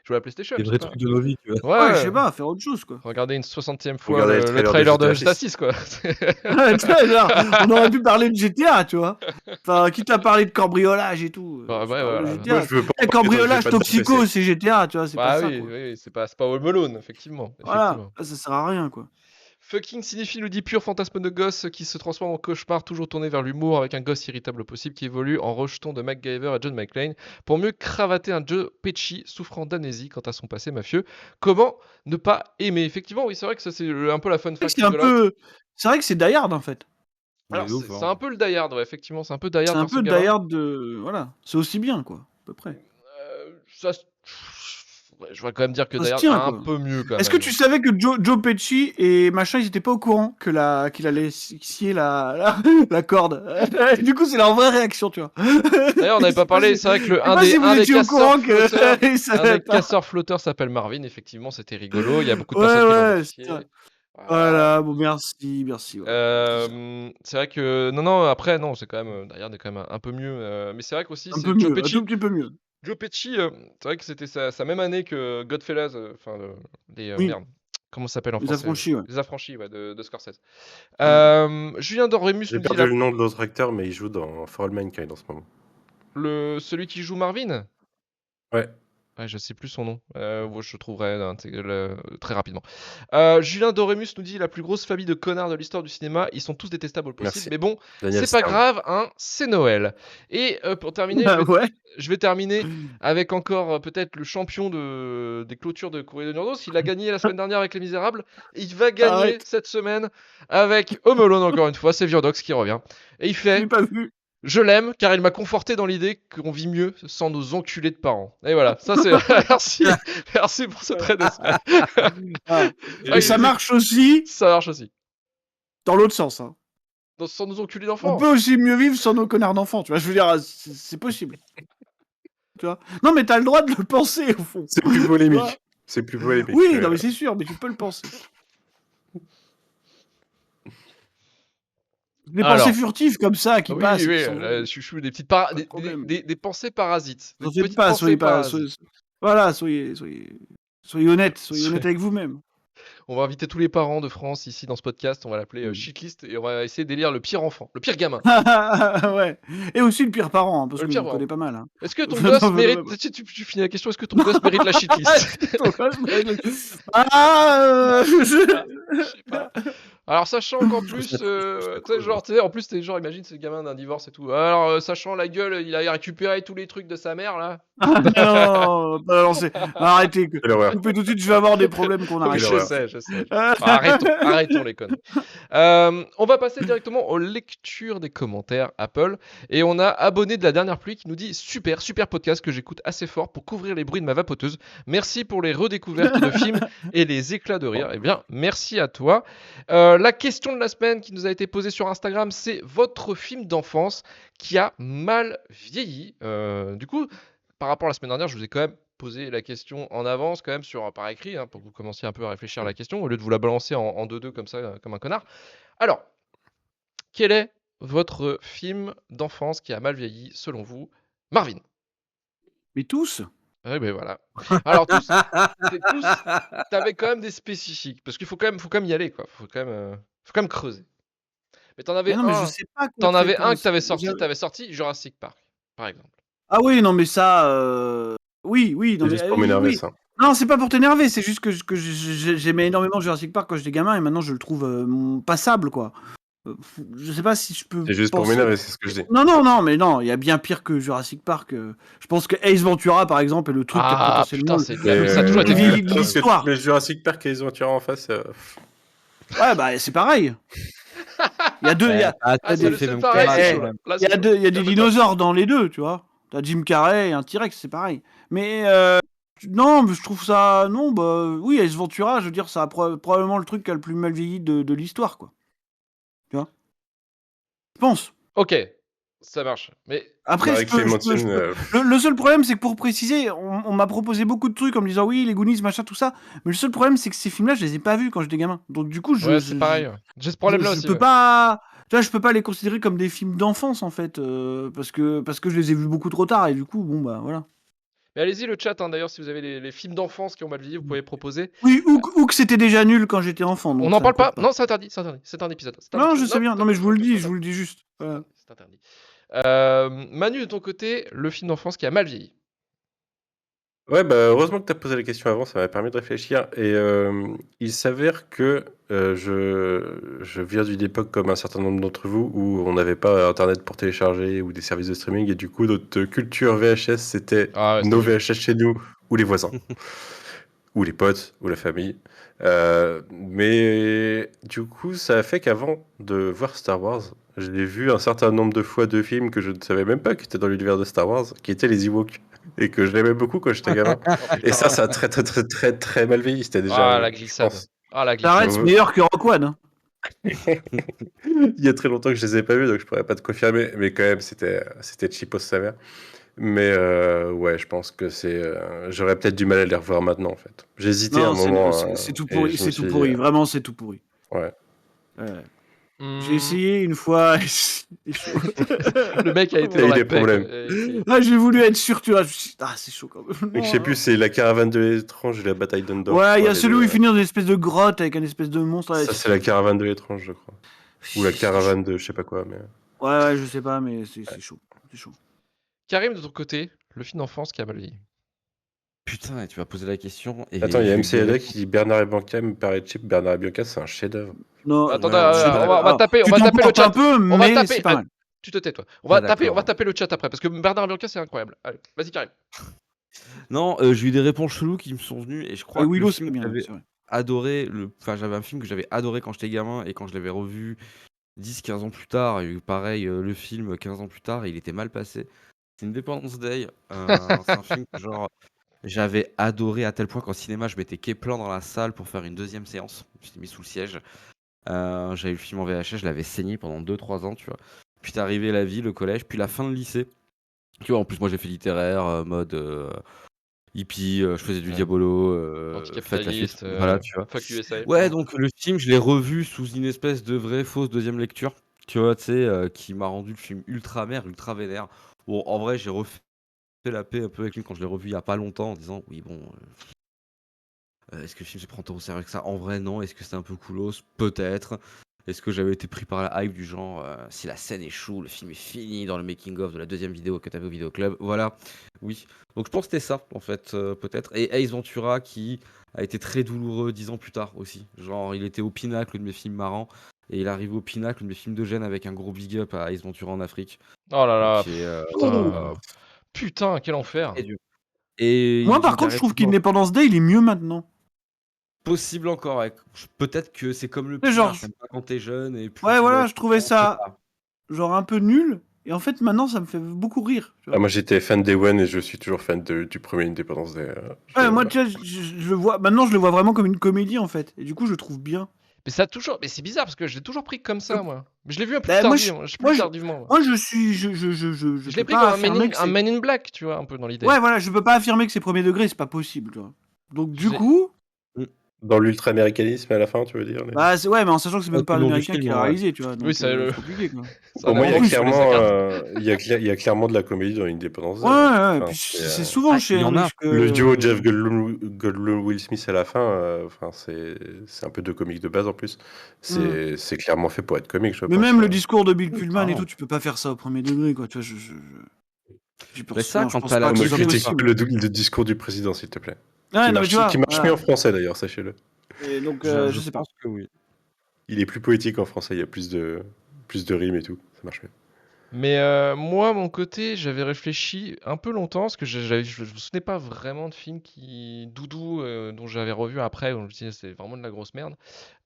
Jouer à la PlayStation. Des vrais trucs de nos vies, tu vois. Ouais, je sais pas, faire autre chose, quoi. Regardez une 60e fois Regardez le trailer de GTA GTA 6, quoi. Ouais, tu vois, genre, on aurait pu parler de GTA, tu vois. Enfin, quitte à parler de cambriolage et tout. Bah, ouais, voilà. GTA. Moi, je veux pas Eh, embarquer dans le cambriolage jeu, pas de toxico, PC. c'est GTA, tu vois, c'est Bah pas oui, ça, quoi. oui, c'est pas Home Alone, effectivement. Voilà, ça sert à rien, quoi. Fucking cinéphile nous dit pur fantasme de gosse qui se transforme en cauchemar, toujours tourné vers l'humour avec un gosse irritable possible qui évolue en rejeton de MacGyver à John McClane pour mieux cravater un Joe Pesci souffrant d'amnésie quant à son passé mafieux. Comment ne pas aimer? Effectivement, oui, c'est vrai que ça c'est un peu la fun fact. C'est vrai que c'est Die Hard, en fait. Alors, c'est un peu le Die Hard, ouais, effectivement, c'est un peu Die Hard. C'est un par ce peu gamin. Die Hard de... Voilà, c'est aussi bien, quoi, à peu près. Ouais, je vais quand même dire que Ça Die se Hard tient, a un quoi. peu mieux quand même. Est-ce que tu savais que Joe Pesci et machin, ils étaient pas au courant qu'il allait scier la corde? Du coup, c'est leur vraie réaction, tu vois. D'ailleurs, on n'avait pas parlé, c'est vrai que un des casseurs flotteurs s'appelle Marvin, effectivement, c'était rigolo, il y a beaucoup de personnes qui l'ont modifié. Voilà, bon, merci. C'est vrai que non, après non, c'est quand même Die Hard est quand même un peu mieux, mais c'est vrai qu'aussi Un c'est peu Joe mieux, un Pesci. tout petit peu mieux. Joe Pesci, c'est vrai que c'était sa même année que Godfellas, enfin Oui. merde, comment ça s'appelle en Les français? Affranchis, ouais. Les Affranchis, ouais, de Scorsese. Julien Dorremus J'ai nous dit perdu le nom de l'autre acteur, mais il joue dans For All Mankind en ce moment. celui qui joue Marvin? Ouais. Ouais, je sais plus son nom. Je trouverai très rapidement. Julien Doremus nous dit la plus grosse famille de connards de l'histoire du cinéma. Ils sont tous détestables au possible. Merci. Mais bon, Daniel c'est pas Stern. grave, hein, c'est Noël. Et pour terminer, je vais terminer avec encore peut-être le champion des clôtures de Courrier de Nurdos. Il a gagné la semaine dernière avec Les Misérables. Il va gagner cette semaine avec Home Alone encore une fois. C'est Viodox qui revient. Et il fait. Je l'ai pas vu. Je l'aime car il m'a conforté dans l'idée qu'on vit mieux sans nos enculés de parents. Et voilà, ça c'est... merci pour cette aide. Et ça marche aussi. Ça marche aussi. Dans l'autre sens. Hein. Sans nos enculés d'enfants. On peut aussi mieux vivre sans nos connards d'enfants. Tu vois, je veux dire, c'est possible. Tu vois. Non, mais t'as le droit de le penser au fond. C'est plus polémique. C'est plus polémique. Oui, non, mais c'est sûr, mais tu peux le penser. Des pensées furtives comme ça qui passent. Oui, chouchou, des petites des pensées parasites. N'en faites pas, soyez pas. Voilà, soyez honnête, soyez honnête avec vous-même. On va inviter tous les parents de France ici dans ce podcast, on va l'appeler Shitlist et on va essayer d'élire le pire enfant, le pire gamin. Ouais. Et aussi le pire parent, hein, parce que je connais pas mal. Hein. Est-ce que ton gosse mérite... Tu finis la question, est-ce que ton gosse mérite la shitlist? Je sais pas. Alors sachant qu'en plus, en plus t'es genre, imagine c'est le gamin d'un divorce et tout. Alors sachant la gueule, il a récupéré tous les trucs de sa mère là. Non, pas lancer. Arrêtez. Coupez tout de suite, je vais avoir des problèmes qu'on arrête. Je sais. Arrêtons les connes. On va passer directement aux lectures des commentaires Apple et on a abonné de la dernière pluie qui nous dit super podcast que j'écoute assez fort pour couvrir les bruits de ma vapoteuse. Merci pour les redécouvertes de films et les éclats de rire. Eh bien, merci à toi. La question de la semaine qui nous a été posée sur Instagram, c'est votre film d'enfance qui a mal vieilli. Du coup, par rapport à la semaine dernière, je vous ai quand même posé la question en avance, quand même, par écrit, hein, pour que vous commenciez un peu à réfléchir à la question, au lieu de vous la balancer en 2-2 comme ça, comme un connard. Alors, quel est votre film d'enfance qui a mal vieilli, selon vous, Marvin? Mais tous. Oui, ben voilà. Alors, tous, t'avais quand même des spécifiques, parce qu'il faut quand même y aller, quoi. Faut quand même creuser. Mais t'en avais Mais non, mais je un, sais pas quoi. t'en avais un que J'avais- t'avais sorti Jurassic Park, par exemple. Ah oui, non, mais ça. Oui, non, C'est mais juste pour m'énerver, oui. ça. Non, c'est pas pour t'énerver, c'est juste que j'aimais énormément Jurassic Park quand j'étais gamin et maintenant je le trouve passable, quoi. Je sais pas si je peux C'est juste pour penser. m'énerver, c'est ce que je dis. Non, mais non, il y a bien pire que Jurassic Park. Je pense que Ace Ventura, par exemple, est le truc qui a Ah potentiellement. putain, ça a toujours été vieilli cool. de Parce que l'histoire. tu mets Jurassic Park et les Ventura en face. Ouais, bah c'est pareil. Il y a deux. Il y a, c'est pareil, c'est chaud, là. Là, il y a c'est deux- il y a des chaud. dinosaures dans les deux, tu vois. T'as Jim Carrey et un T-Rex, c'est pareil. Mais non, mais je trouve ça. Non, bah oui, Ace Ventura, je veux dire, ça a probablement le truc qui a le plus mal vieilli de l'histoire, quoi. Tu vois. Je pense. Ok, ça marche. Mais Après, Avec Clémentine, le seul problème, c'est que pour préciser, on m'a proposé beaucoup de trucs en me disant oui, les Goonies, machin, tout ça. Mais le seul problème, c'est que ces films-là, je les ai pas vus quand j'étais gamin. Donc du coup, ouais, c'est pareil. J'ai ce problème-là aussi. je peux pas. Tu vois, je peux pas les considérer comme des films d'enfance en fait, parce que je les ai vus beaucoup trop tard et du coup, bon bah voilà. Mais allez-y, le chat, hein, d'ailleurs, si vous avez les films d'enfance qui ont mal vieilli, vous pouvez proposer. Oui, ou que c'était déjà nul quand j'étais enfant. Donc On n'en ça parle compte pas. Non, c'est interdit. C'est un épisode. C'est un Non, épisode. je sais bien. Non, mais je vous le dis juste. Voilà. C'est interdit. Manu, de ton côté, le film d'enfance qui a mal vieilli. Ouais, bah heureusement que tu as posé la question avant, ça m'a permis de réfléchir. Et il s'avère que je viens d'une époque comme un certain nombre d'entre vous où on n'avait pas Internet pour télécharger ou des services de streaming. Et du coup, notre culture VHS, c'était nos VHS chez nous ou les voisins. Ou les potes, ou la famille. Mais du coup, ça a fait qu'avant de voir Star Wars, j'ai vu un certain nombre de fois de films que je ne savais même pas qui étaient dans l'univers de Star Wars, qui étaient les Ewoks. Et que je l'aimais beaucoup quand j'étais gamin. Et ça a très mal vieilli. C'était déjà. La glissade. La glissade. Arrête, c'est meilleur que Rock One. Hein. Il y a très longtemps que je les ai pas vus, donc je pourrais pas te confirmer. Mais quand même, c'était cheapos sa mère. Mais ouais, je pense que c'est. J'aurais peut-être du mal à les revoir maintenant, en fait. J'hésitais un moment. C'est tout pourri. C'est tout pourri. Vraiment, c'est tout pourri. Ouais. J'ai essayé une fois. Le mec a été dans eu la des paix, problèmes. J'ai voulu être sûr, tu vois. C'est chaud quand même. Et je sais plus, c'est la caravane de l'étrange ou la bataille d'Endor. Ouais, il y a celui où il finit dans une espèce de grotte avec un espèce de monstre. Ça, c'est la caravane de l'étrange, je crois. Ou la caravane de je sais pas quoi. Mais... Ouais, je sais pas, mais c'est chaud. C'est chaud. Karim, de ton côté, le film d'enfance qui a mal vieilli. Putain, et tu vas poser la question. Et attends, il y a MCLA qui dit Bernard et Bianca me paraît cheap. Bernard et Bianca, c'est un chef-d'œuvre. Non, attendez, on va taper le chat. Un peu, mais c'est pas mal. Tu te tais, toi. On va taper le chat après, parce que Bernard et Bianca, c'est incroyable. Allez, vas-y, Karim. Non, j'ai eu des réponses cheloues qui me sont venues, et je crois que Willow, le film c'est bien, que j'avais c'est vrai. adoré, j'avais un film que j'avais adoré quand j'étais gamin, et quand je l'avais revu 10-15 ans plus tard, et pareil, le film 15 ans plus tard, il était mal passé. C'est Independence Day. C'est un film que genre j'avais adoré à tel point qu'en cinéma, je m'étais plein dans la salle pour faire une deuxième séance. Je m'étais mis sous le siège. J'avais eu le film en VHS, je l'avais saigné pendant 2-3 ans, tu vois. Puis t'es arrivé la vie, le collège, puis la fin de lycée. Tu vois, en plus, moi j'ai fait littéraire, mode hippie, je faisais du diabolo, faites la fête, voilà, tu vois. Fuck USA. Ouais, donc le film, je l'ai revu sous une espèce de vraie fausse deuxième lecture, tu vois, tu sais, qui m'a rendu le film ultra amer, ultra vénère. Bon, en vrai, j'ai refait la paix un peu avec lui quand je l'ai revu il y a pas longtemps en disant oui, bon. Est-ce que le film se prend trop au sérieux que ça? En vrai, non. Est-ce que c'était un peu coolos? Peut-être. Est-ce que j'avais été pris par la hype du genre si la scène échoue, le film est fini dans le making-of de la deuxième vidéo que t'avais au vidéoclub? Voilà, oui. Donc je pense que c'était ça, en fait, peut-être. Et Ace Ventura qui a été très douloureux 10 ans plus tard aussi. Genre, il était au pinacle de mes films marrants et il arrive au pinacle de mes films de gêne avec un gros big up à Ace Ventura en Afrique. Oh là là. Est, putain, quel enfer. Et moi, par contre, je trouve qu'Independence Day, il est mieux maintenant. Possible encore, ouais. Peut-être que c'est comme le pire, genre, t'aimes pas quand t'es jeune et plus ouais, voilà, je trouvais ça genre un peu nul. Et en fait, maintenant, ça me fait beaucoup rire. Tu vois. Moi, j'étais fan des One et je suis toujours fan du premier Independence Day. Ouais, moi, tu vois, je le vois. Maintenant, je le vois vraiment comme une comédie, en fait. Et du coup, je le trouve bien. Mais ça a toujours. Mais c'est bizarre parce que je l'ai toujours pris comme ça, moi. Mais je l'ai vu un peu Bah, plus tardivement. Moi. moi, je suis, je Je l'ai peux pris pas comme affirmer que un c'est. Man in Black, tu vois, un peu dans l'idée. Ouais, voilà, je peux pas affirmer que c'est premier degré, c'est pas possible, tu vois. Donc du coup, Dans l'ultra-américanisme à la fin, tu veux dire bah ouais, mais en sachant que c'est même pas un tout le long du Américain film, qui l'a ouais. réalisé, tu vois. Donc, Oui, c'est c'est compliqué, quoi. ça Pour moi, il y a plus, clairement, il y a clairement de la comédie dans Independence Day. Ouais, Enfin, puis c'est, c'est souvent chez il y en a. Henry que... le duo Jeff Goldblum Will Smith à la fin, enfin, c'est un peu de comique de base en plus. C'est clairement fait pour être comique, je Mais pense. même le discours de Bill Pullman et carrément. tout, tu peux pas faire ça au premier degré, quoi. Tu vois, Mais ça, non, je quand pense t'as pas la que On ce me soit critique possible. le discours du président, s'il te plaît. Ouais, non, mais tu vois, Qui marche voilà. mieux en français d'ailleurs, sachez-le. Et donc, je je sais pas. pense que oui. Il est plus poétique en français, il y a plus de rimes et tout, ça marche mieux. Mais moi, mon côté, j'avais réfléchi un peu longtemps parce que je me souvenais pas vraiment de films Doudou dont j'avais revu après, où je me disais c'est vraiment de la grosse merde.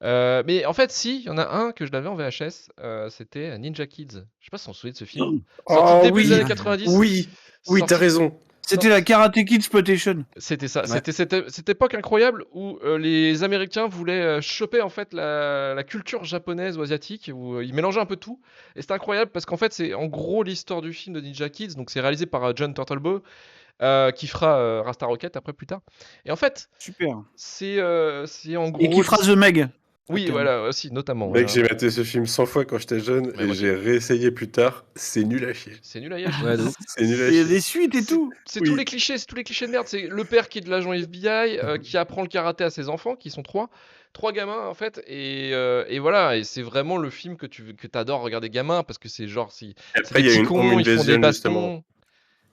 Mais en fait, si, il y en a un que je l'avais en VHS, c'était Ninja Kids. Je sais pas si on se souvient de ce film. Sorti début des années 90. Oui, Sorti- t'as raison. C'était la Karate Kid Exploitation. C'était ça. Ouais. C'était cette époque incroyable où les Américains voulaient choper en fait la culture japonaise ou asiatique, où ils mélangeaient un peu tout. Et c'était incroyable parce qu'en fait c'est en gros l'histoire du film de Ninja Kids. Donc c'est réalisé par John Turturro qui fera Rasta Rocket après plus tard. Et en fait Super. c'est en gros. Et qui fera The Meg. Oui, voilà aussi notamment. Mec, voilà. j'ai maté ce film 100 fois quand j'étais jeune Mais et moi, j'ai réessayé plus tard. C'est nul à chier. C'est nul à chier. Ouais, de ouf. C'est nul à Il y a chier. des suites et tout. C'est Oui. tous les clichés, de merde. C'est le père qui est de l'agent FBI, qui apprend le karaté à ses enfants, qui sont trois gamins en fait, et voilà. Et c'est vraiment le film que t'adores regarder gamin parce que c'est genre c'est Après, des il y a petits une cons, home ils font des invasion, justement. bastons.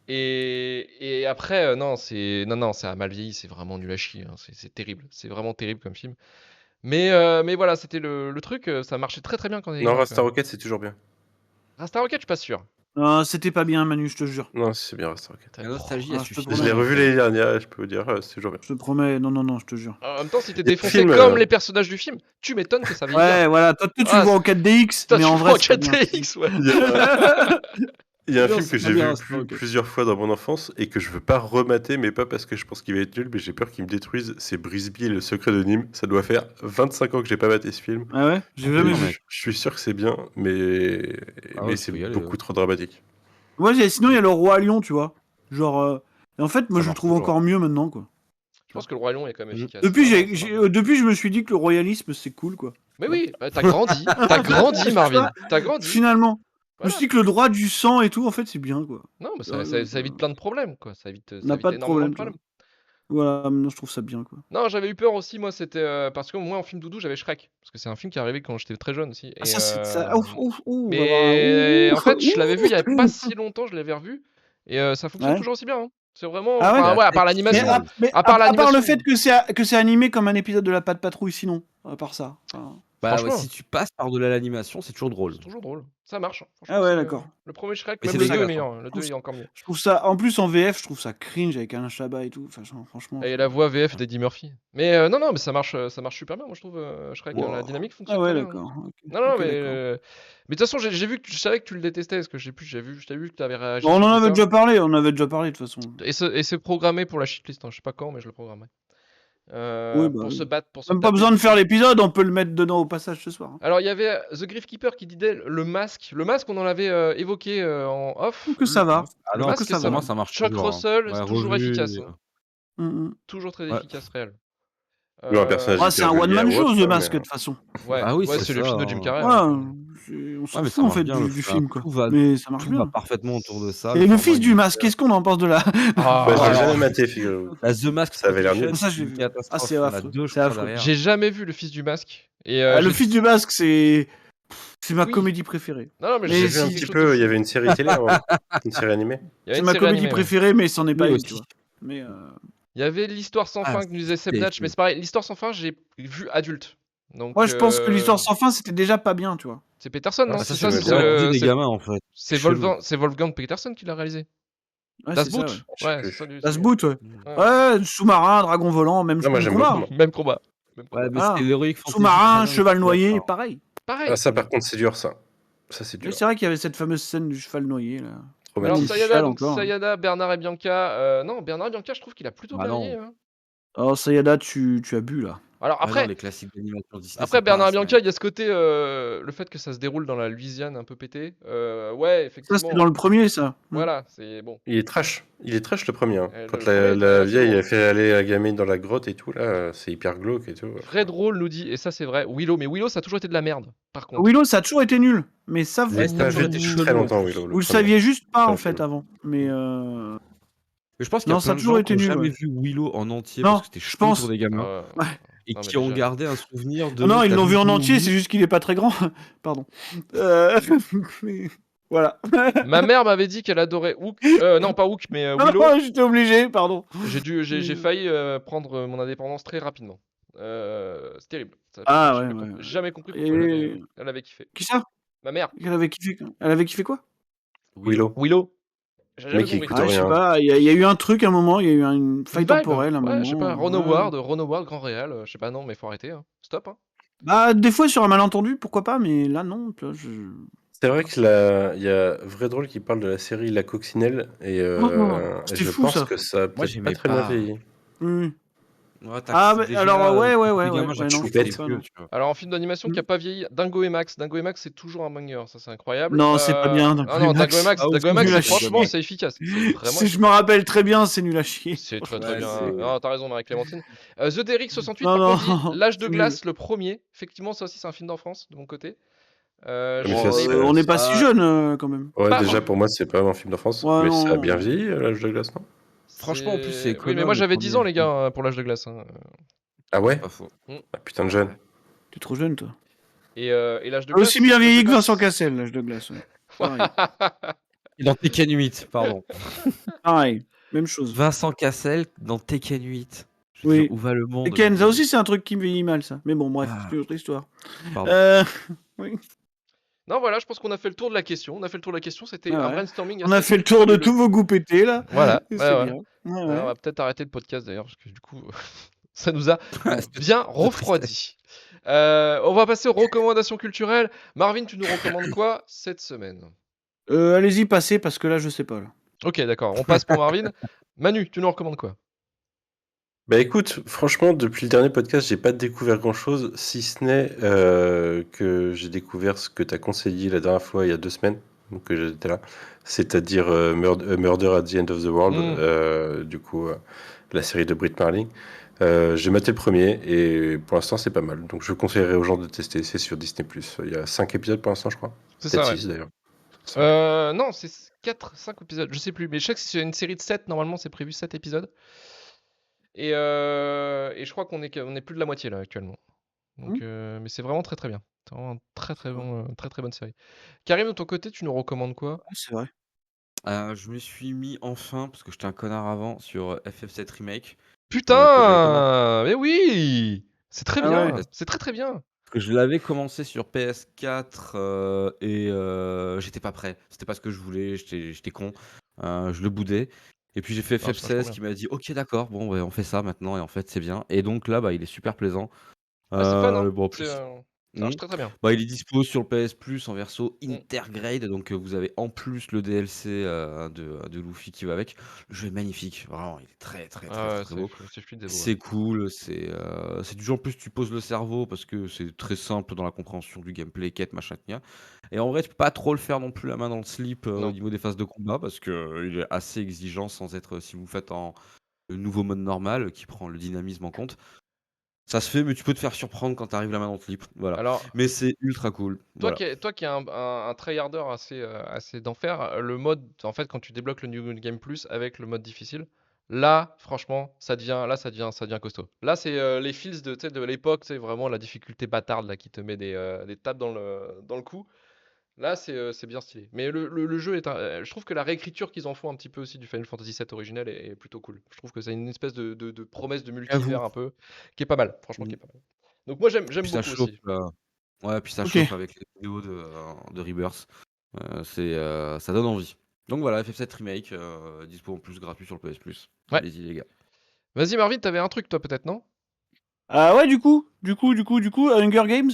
Et après non, c'est ça a mal vieilli, c'est vraiment nul à chier. Hein. C'est terrible, c'est vraiment terrible comme film. Mais voilà, c'était le truc, ça marchait très très bien quand on était Non, gamin, Rasta quoi. Rocket, c'est toujours bien. Rasta Rocket, je suis pas sûr. Non, c'était pas bien, Manu, je te jure. Non, c'est bien Rasta Rocket. La nostalgie a Ah, je te suffi. promets. Je l'ai revu l'année dernière et je peux vous dire, c'est toujours bien. Je te promets, non, je te jure. En même temps, si t'es Il y a des défoncé films, comme les personnages du film, tu m'étonnes que ça vieillit bien. Ouais, voilà, toi tu Ah, le vois en 4DX, Toi, mais tu en le vrai, vois en c'est pas bien. 4DX, ouais. Il y a un Non, film c'est que pas j'ai bien, vu c'est pas ok. plusieurs fois dans mon enfance et que je veux pas remater, mais pas parce que je pense qu'il va être nul, mais j'ai peur qu'il me détruise. C'est Brisby et le secret de Nîmes. Ça doit faire 25 ans que j'ai pas maté ce film. Ah ouais, j'ai jamais Et vu. je suis sûr que c'est bien, mais, Ah ouais, c'est faut y aller, beaucoup trop dramatique. Moi, sinon, il y a le Roi Lion, tu vois. Genre, et en fait, moi, Ça je le marche trouve toujours. encore mieux maintenant, quoi. Je pense que le Roi Lion est quand même efficace. Depuis, Vraiment, ça marche. depuis, je me suis dit que le royalisme, c'est cool, quoi. Mais oui, bah, t'as grandi, Marvin. T'as grandi. Finalement. Je me Voilà. suis dit que le droit du sang et tout, en fait, c'est bien, quoi. Non, mais ça évite plein de problèmes, quoi. Ça évite On n'a pas de énormément problème, de problèmes. Voilà, maintenant, je trouve ça bien, quoi. Non, j'avais eu peur aussi, moi, c'était parce que moi, en film doudou, j'avais Shrek. Parce que c'est un film qui est arrivé quand j'étais très jeune aussi. Ah, Et, ça, c'est ça. Ouf, mais ouf, en fait, je l'avais vu il y a ouf. pas si longtemps, je l'avais revu. Et ça fonctionne Ouais. toujours aussi bien. Hein. C'est vraiment. Ah ouais Enfin, ouais, à part l'animation. À part à part le l'animation. fait que c'est animé comme un épisode de la Patte Patrouille, sinon, à part ça. Enfin, Bah ouais, Franchement. si tu passes par-delà l'animation, c'est toujours drôle. C'est toujours drôle. Ça marche. Franchement, Ah ouais, c'est- d'accord. Le premier Shrek, Mais même c'est le des 2 est sagas, meilleur. Le 2 est encore mieux. je trouve ça, en plus en VF, je trouve ça cringe avec Alain Chabat et tout. Enfin, franchement. Et la voix VF d'Eddie Murphy. Mais non, mais ça marche super bien, moi je trouve Shrek. Wow. La dynamique fonctionne Ah ouais, très bien. d'accord. Ok. Non, non, Ok, mais d'accord. de toute façon, j'ai vu que je savais que tu le détestais, parce que je t'ai vu que tu avais réagi. On sur en avait Twitter. déjà parlé, de toute façon. Et c'est programmé pour la shitlist. Hein. Je sais pas quand, mais je le programmerai. Oui, bah, pour oui. se battre, pour se Même pas taper. besoin de faire l'épisode, on peut le mettre dedans au passage ce soir. Hein. Alors il y avait The Griff Keeper qui disait le masque. Le masque, on en avait évoqué en off. Je trouve que ça va. Ah Le non, masque, ça ça va. va. moi ça marche Chuck toujours. Russell, Ouais, c'est toujours revu, efficace. et- Hein. Mm. Toujours très Ouais. efficace, réel. Ou un personnage Ouais, c'est un hyper one-man vulgaire ou show, autre, The mais, Mask, de toute façon. Ouais, Ah oui, ouais, c'est c'est le ça, film de Jim hein. Carrey. Ouais, hein. on s'en Ouais, mais fout ça en marche fait bien, du film, quoi. Tout va, Mais ça marche tout va bien. parfaitement autour de ça. Et le fils du masque, qu'est-ce qu'on en pense de la... Ah, Bah, je l'ai alors- jamais maté, figurez-vous. La The Mask, Ça avait l'air nul. Ça, j'ai vu. Ah, c'est Il y en a affreux. deux, je C'est crois, affreux. derrière. J'ai jamais vu le fils du masque. Et Le fils du masque, c'est ma Oui. comédie préférée. Non, mais Mais J'ai j'ai vu un si, petit peu, il y avait une série télé, une série animée. Il y avait C'est une ma série comédie animée, ouais. préférée, mais c'en est pas Oui, une, aussi. tu vois. Mais Il y avait l'histoire sans Ah, fin que nous disait Seb c'est- Natch, mais c'est pareil, l'histoire sans fin, j'ai vu adulte. Donc, moi, je pense que l'histoire sans fin, c'était déjà pas bien, tu vois. C'est Peterson, non Ah, C'est ça, ça, j'aimais c'est bien. le- des c'est- gamins en fait. c'est Chelou. Wolfgang Peterson qui l'a réalisé. Ouais, Das c'est ça, Boot. ouais. Je sais Ouais, plus. c'est ça. Das Boot, ouais. Ouais. Ouais, sous-marin, dragon volant, même Non, moi, j'aime combat. beaucoup, moi. Même combat. Ouais, mais Ah. c'était l'héroïque fantasy. Sous-marin, très cheval bien, noyé, d'accord. pareil. Pareil. Ah, ça, par contre, c'est dur, ça. Ça, c'est Mais dur. c'est vrai qu'il y avait cette fameuse scène du cheval noyé, là. Alors Traumatisme. Sayada, cheval donc encore, hein. Sayada, Bernard et Bianca. Non, Bernard et Bianca, je trouve qu'il a plutôt Bah bien non. vieilli, hein. Alors, Sayada, tu as bu, là. Alors Ah non, après, les classiques d'animation Disney, après ça Bernard passe, Bianca, il y a ce côté, le fait que ça se déroule dans la Louisiane un peu pété. Ouais, Ça, c'était dans effectivement. le premier, ça. Voilà, c'est bon. Il est trash le premier. Hein. Quand Le premier, la c'est vieille lourd. elle fait aller la gamine dans la grotte et tout, là, c'est hyper glauque et tout. Très drôle, nous dit, et ça c'est vrai. Willow, mais Willow, ça a toujours été de la merde, par contre. Willow, ça a toujours été nul. Mais ça, Je l'ai vous, pas toujours vu été depuis chelou, très en longtemps, plus. Willow. vous le saviez juste pas, en fait, chelou. avant. Mais Mais je pense qu'il y a non, ça plein a de toujours gens été qui ont nul. jamais Ouais. vu Willow en entier Non, parce que c'était je chelou pense. pour des gamins Ouais. et Non, mais qui ont déjà. gardé un souvenir de. Non, ils t'as l'ont vu en Willow, entier, c'est juste qu'il est pas très grand. Pardon. Mais voilà. Ma mère m'avait dit qu'elle adorait Hook. Non, pas Hook, mais Non, Willow. non, j'étais obligé, pardon. J'ai failli prendre mon indépendance très rapidement. C'est terrible. Ah J'ai ouais. jamais compris pourquoi Et elle avait kiffé. qui ça? Ma mère, Elle avait kiffé quoi? Willow. Willow. J'ai Le jamais mec qui compris. écoute Ah, je sais rien. pas, il y a eu un truc à un moment, il y a eu une faille Une vibe. temporelle à un Ouais, je sais pas. moment. Ron Howard, grand réal. Je sais pas, non, mais faut arrêter. Hein. Stop. Hein. Bah, des fois sur un malentendu, pourquoi pas, mais là non, tu vois, C'est vrai qu'il y a Vrai Drôle qui parle de la série La Coccinelle et c'était je fou, pense ça. que ça a Moi, peut-être j'aimais pas très bien pas. vieilli. Oui. Ouais, Ah, Taxi mais alors, ouais, les gamins, ouais, j'ai non, je Choupette. pense pas, non. tu vois. Alors en film d'animation qui a pas vieilli, Dingo et Max. Dingo et Max, c'est toujours un banger. Ça, c'est incroyable. Non, c'est pas bien, Ah Dingo non, et Max. Dingo et Max, nul à franchement, chier. c'est efficace. C'est vraiment Si je me rappelle très bien, c'est nul à chier. C'est très Ouais, bien. c'est- Non, t'as raison, Marie-Clémentine. The Derrick 68, Non, par contre, dit non, L'âge de c'est glace, nul. le premier. Effectivement, ça aussi, c'est un film d'enfance de mon côté. Mais Je ça, n'ai On n'est pas si Ah, jeune quand même. Ouais, pas. déjà pour moi, c'est pas un film d'enfance, Ouais, mais ça a bien non. vieilli, L'âge de glace, non? franchement, en plus, c'est Oui, mais Connor moi le j'avais 10 ans, premier les gars, film. pour l'âge de glace. Hein. Ah ouais? Pas faux. Ah, putain de jeune. Ouais. T'es trop jeune, toi. Et l'âge de Ah, glace. aussi bien l'âge de vieilli que glace- Vincent Cassel, l'âge de glace. Ouais. Pareil. Et dans Tekken 8, pardon. Pareil, même chose. Vincent Cassel dans Tekken 8. Je veux Oui. dire, où va le monde Et Ken, ça aujourd'hui? aussi, c'est un truc qui me vieillit mal, ça. Mais bon, bref, Ah. c'est une autre histoire. Pardon. Oui. Non, voilà, je pense qu'on a fait le tour de la question. C'était Ah un ouais. brainstorming. On a assez fait le tour de fabuleux. tous vos goûts pétés, là. Voilà, Et ouais, c'est ouais. bien. Ouais, On ouais. va peut-être arrêter le podcast d'ailleurs, parce que du coup, ça nous a C'est- bien c'est refroidi. On va passer aux recommandations culturelles. Marvin, tu nous recommandes quoi cette semaine? Allez-y, passez, parce que là, je sais pas. Là. Ok, d'accord, on passe pour Marvin. Manu, tu nous recommandes quoi? Bah écoute, franchement, depuis le dernier podcast, j'ai pas découvert grand-chose, si ce n'est que j'ai découvert ce que tu as conseillé la dernière fois, il y a 2 semaines, donc que j'étais là, c'est-à-dire Murder at the End of the World, du coup, la série de Brit Marling. J'ai maté le premier et pour l'instant c'est pas mal, donc je conseillerais aux gens de tester, c'est sur Disney+. Il y a 5 épisodes pour l'instant, je crois. C'est Peut-être ça, ouais. 6 d'ailleurs. Non, c'est 4, 5 épisodes, je sais plus, mais je sais que c'est une série de 7, normalement c'est prévu 7 épisodes. Et je crois qu'on est plus de la moitié là actuellement. Donc, mais c'est vraiment très très bien. C'est vraiment un très très bon, très très bonne série. Karim, de ton côté, tu nous recommandes quoi? C'est vrai. Je me suis mis enfin, parce que j'étais un connard avant, sur FF7 Remake. Putain! Mais oui! C'est très Ah bien, ouais. c'est très très bien. Parce que je l'avais commencé sur PS4 et j'étais pas prêt. C'était pas ce que je voulais, j'étais con. Je le boudais. Et puis j'ai fait Ah, c'est vachement FF16 bien. qui m'a dit ok d'accord, bon ouais, on fait ça maintenant et en fait c'est bien. Et donc là bah il est super plaisant. Ouais, c'est fun, hein. Bon, C'est, plus. ça marche très très bien. Bah, il est dispo sur le PS Plus en verso Intergrade, donc vous avez en plus le DLC de Luffy qui va avec. Le jeu est magnifique, vraiment, il est très très très Ah ouais, très beau. c'est fluide et beau, ouais. C'est cool, c'est du jeu en plus tu poses le cerveau parce que c'est très simple dans la compréhension du gameplay, quête, machin, gna. Et en vrai, tu peux pas trop le faire non plus la main dans le slip au Non. niveau des phases de combat parce que il est assez exigeant sans être si vous le faites en nouveau mode normal qui prend le dynamisme en compte. Ça se fait, mais tu peux te faire surprendre quand tu arrives la main dans le slip. Voilà. Alors, Mais c'est ultra cool. toi Voilà. qui es un tryharder assez d'enfer, le mode, en fait, quand tu débloques le New Game Plus avec le mode difficile, là, franchement, ça devient costaud. Là, c'est les feels tu sais, de l'époque, c'est vraiment la difficulté bâtarde là, qui te met des tapes dans le cou. Là, c'est bien stylé. Mais le jeu je trouve que la réécriture qu'ils en font un petit peu aussi du Final Fantasy VII originel est plutôt cool. Je trouve que c'est une espèce de promesse de J'avoue. multivers un peu, qui est pas mal, franchement, qui est pas mal. Donc moi, j'aime Puis ça beaucoup chauffe. aussi. Ouais, puis ça Ok. chauffe avec les vidéos de Rebirth. Ça donne envie. Donc voilà, FF7 Remake, dispo en plus gratuit sur le PS Plus. Ouais. Allez-y les gars. Vas-y, Marvin, t'avais un truc, toi, peut-être, non? Ouais, du coup, Hunger Games.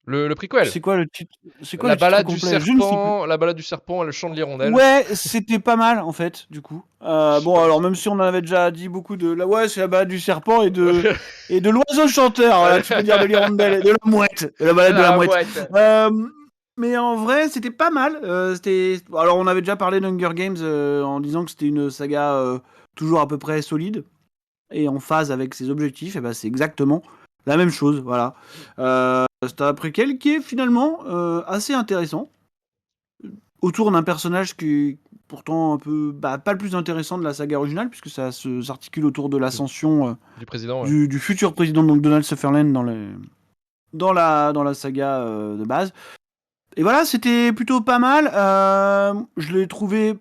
Le prequel. C'est quoi le titre? C'est quoi La le titre balade du complet? Je ne sais plus. serpent, la balade du serpent et le chant de l'hirondelle. Ouais, c'était pas mal en fait, du coup. Bon, alors même si on en avait déjà dit beaucoup de ouais, c'est la balade du serpent et de l'oiseau chanteur. Voilà, tu peux dire de l'hirondelle et de la mouette, de la balade de la mouette. Mais en vrai, c'était pas mal. Alors, on avait déjà parlé d'Hunger Games en disant que c'était une saga toujours à peu près solide et en phase avec ses objectifs. Et ben, c'est exactement la même chose. Voilà. C'est un préquel qui est finalement assez intéressant autour d'un personnage qui est pourtant un peu pas le plus intéressant de la saga originale puisque ça s'articule autour de l'ascension du président, du futur président, donc Donald Sutherland dans la saga de base. Et voilà, c'était plutôt pas mal. Je l'ai trouvé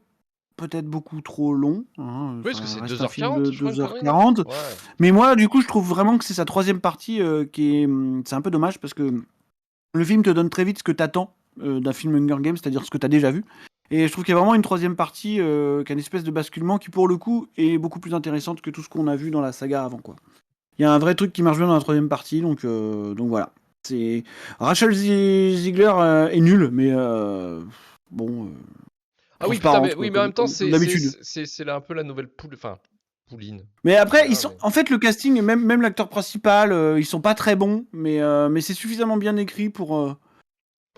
peut-être beaucoup trop long. Oui, parce que c'est reste un film 2h40, de je crois, une 2h40. connerie. Ouais. Mais moi, du coup, je trouve vraiment que c'est sa troisième partie qui est... C'est un peu dommage parce que le film te donne très vite ce que t'attends d'un film Hunger Games, c'est-à-dire ce que t'as déjà vu. Et je trouve qu'il y a vraiment une troisième partie qui a une espèce de basculement qui, pour le coup, est beaucoup plus intéressante que tout ce qu'on a vu dans la saga avant, quoi. Il y a un vrai truc qui marche bien dans la troisième partie, donc voilà. Rachel Ziegler est nulle, mais bon. Ah oui, putain, mais en même temps, c'est un peu la nouvelle pouline. Mais après, en fait, le casting, même l'acteur principal, ils sont pas très bons, mais c'est suffisamment bien écrit pour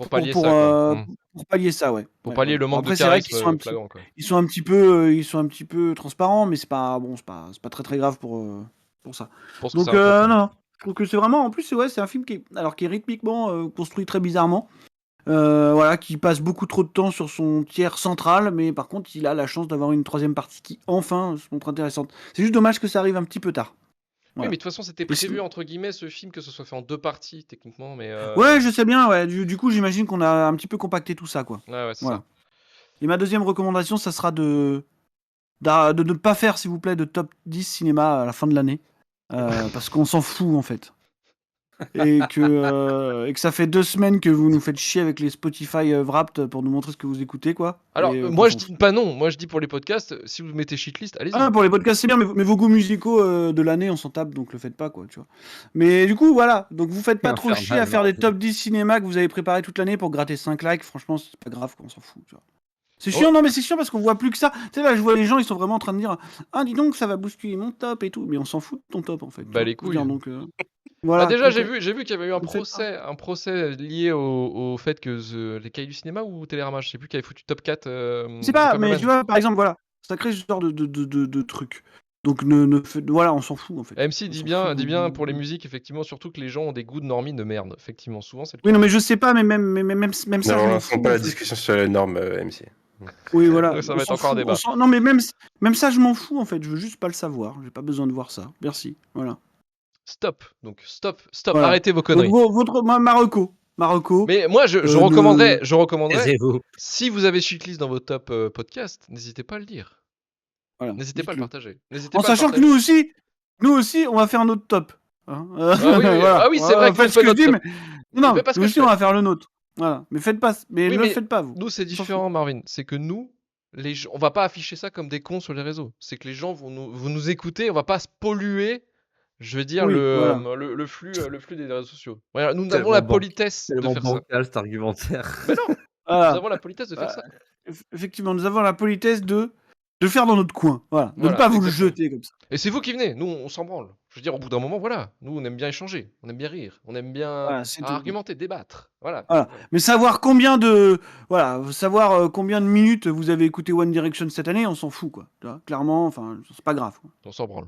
pallier ça. Pour pallier ça, ouais. Pour pallier le manque après, de charisme flagrant, quoi. Ils sont un petit peu transparents, mais c'est pas pas très très grave pour ça. Donc non. Je trouve que c'est vraiment, en plus, c'est un film qui est rythmiquement construit très bizarrement. Voilà, qui passe beaucoup trop de temps sur son tiers central, mais par contre, il a la chance d'avoir une troisième partie qui, enfin, se montre intéressante. C'est juste dommage que ça arrive un petit peu tard. Voilà. Oui, mais de toute façon, c'était prévu, entre guillemets, ce film, que ce soit fait en 2 parties, techniquement, mais... Ouais, je sais bien, ouais. Du coup, j'imagine qu'on a un petit peu compacté tout ça, quoi. Ouais, c'est voilà. ça. Et ma deuxième recommandation, ça sera de ne pas faire, s'il vous plaît, de top 10 cinéma à la fin de l'année. Parce qu'on s'en fout, en fait. Et que ça fait 2 semaines que vous nous faites chier avec les Spotify Wrapped pour nous montrer ce que vous écoutez, quoi. Alors, moi je dis pas non, moi je dis pour les podcasts, si vous mettez shitlist, allez-y. Ah, pour les podcasts c'est bien, mais vos goûts musicaux de l'année, on s'en tape, donc le faites pas, quoi, tu vois. Mais du coup, voilà, donc vous faites pas trop chier à faire des top 10 cinéma que vous avez préparé toute l'année pour gratter 5 likes, franchement, c'est pas grave, quoi, on s'en fout, tu vois. C'est chiant, non mais c'est chiant parce qu'on voit plus que ça. Tu sais, là, je vois les gens, ils sont vraiment en train de dire « Ah, dis donc, ça va bousculer mon top et tout. » Mais on s'en fout de ton top, en fait. Bah, les couilles. Donc, voilà. Déjà, j'ai vu qu'il y avait eu un procès lié au fait que les cahiers du cinéma ou Télérama, je sais plus, qui avait foutu top 4. Je sais pas, mais tu vois, par exemple, voilà, ça crée ce genre de truc. Donc, voilà, on s'en fout, en fait. MC dit bien pour les musiques, effectivement, surtout que les gens ont des goûts de normies de merde. Effectivement, souvent, c'est le cas. Oui, non, mais je sais pas, mais même ça, je m'en fous. Non, pas la discussion sur les normes, MC. Oui, voilà. Ça va être encore un débat. Non, mais même ça, je m'en fous, en fait. Je veux juste pas le savoir. J'ai pas besoin de voir ça. Merci. Voilà. Stop. Donc, stop. Voilà. Arrêtez vos conneries. Marocco. Mais moi, je recommanderais, si vous avez shitlist dans vos top podcast, n'hésitez pas à le dire. Voilà. N'hésitez pas à le partager. En sachant que nous aussi, on va faire notre top. Hein ah oui, c'est vrai que ce que je dis, mais non, nous aussi, on va faire le nôtre. Voilà, mais faites pas, ne le faites pas vous. Nous, c'est différent, Marvin. C'est que nous, on va pas afficher ça comme des cons sur les réseaux. C'est que les gens vont nous écouter. On va pas se polluer. Je veux dire le flux des réseaux sociaux. Voilà, nous avons la politesse de faire ça. Cet argumentaire. Mais non. Nous avons la politesse de faire ça. Effectivement, nous avons la politesse de le faire dans notre coin. Voilà, de ne pas vous le jeter comme ça. Et c'est vous qui venez. Nous, on s'en branle. Je veux dire, au bout d'un moment, voilà. Nous, on aime bien échanger, on aime bien rire, on aime bien argumenter, débattre. Voilà. Mais savoir combien de minutes vous avez écouté One Direction cette année, on s'en fout, quoi. Tu vois, clairement, enfin, c'est pas grave. Quoi. On s'en branle.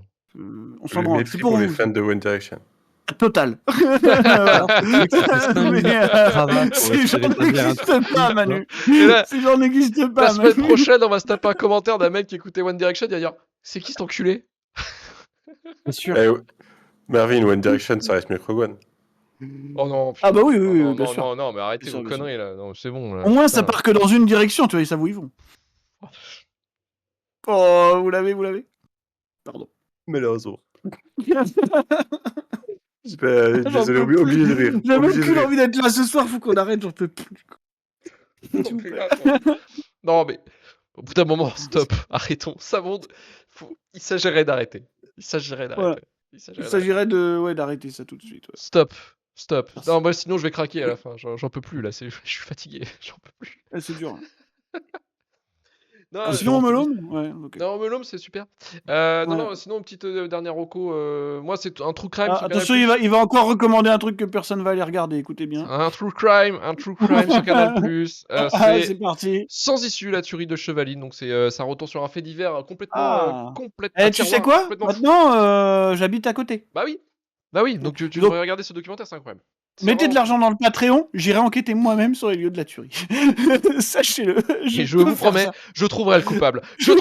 On s'en branle. C'est pour les fans de One Direction. Total. Ces gens n'existent pas, Manu. Ces gens n'existent pas. La semaine prochaine, on va se taper un commentaire d'un mec qui écoutait One Direction. Il va dire c'est qui cet enculé? Bien sûr. Marvin, One Direction, ça reste mieux que Rogue One. Oh non. Ah bah oui, bien sûr. Non, mais arrêtez vos conneries là. Non, c'est bon. Là. Au moins, ça part que dans une direction, tu vois, ils savent où ils vont. Oh, vous l'avez. Pardon. Malheureusement. Désolé, obligé de rire. J'ai même plus envie d'être là ce soir, faut qu'on arrête, j'en peux plus. Non, mais au bout d'un moment, stop, arrêtons. Ça monte. Il s'agirait d'arrêter. Il s'agirait d'arrêter ça tout de suite. Ouais. Stop. Stop. Merci. Non, bah, sinon je vais craquer à la fin. J'en peux plus là. Je suis fatigué. J'en peux plus. C'est dur. Non, Sinon, Home Alone ouais, ok. non, Home Alone, c'est super. Ouais. Non, sinon, petite dernière reco. Moi, c'est un true crime. sur Attention, Canal+. il va encore recommander un truc que personne va aller regarder, écoutez bien. Un true crime sur Canal+. C'est parti. Sans issue, la tuerie de Chevaline. Donc, ça retourne sur un fait divers complètement. Tu sais quoi maintenant, j'habite à côté. Bah oui, donc tu devrais regarder ce documentaire, c'est incroyable. Mettez de l'argent dans le Patreon, j'irai enquêter moi-même sur les lieux de la tuerie. Sachez-le. Et je vous promets, je trouverai le coupable. Je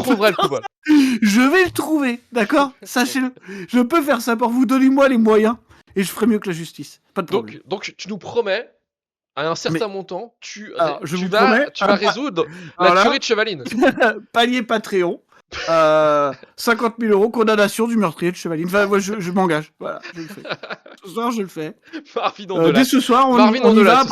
vais le trouver, d'accord? Sachez-le. Je peux faire ça pour vous. Donnez-moi les moyens et je ferai mieux que la justice. Pas de problème. Donc tu nous promets, à un certain montant, tu vas résoudre Alors la là, tuerie de Chevaline. Palier Patreon. 50 000 € condamnation du meurtrier de Chevaline. Enfin, moi, je m'engage. Voilà, je le fais. Ce soir, je le fais. Dès ce soir, on y va.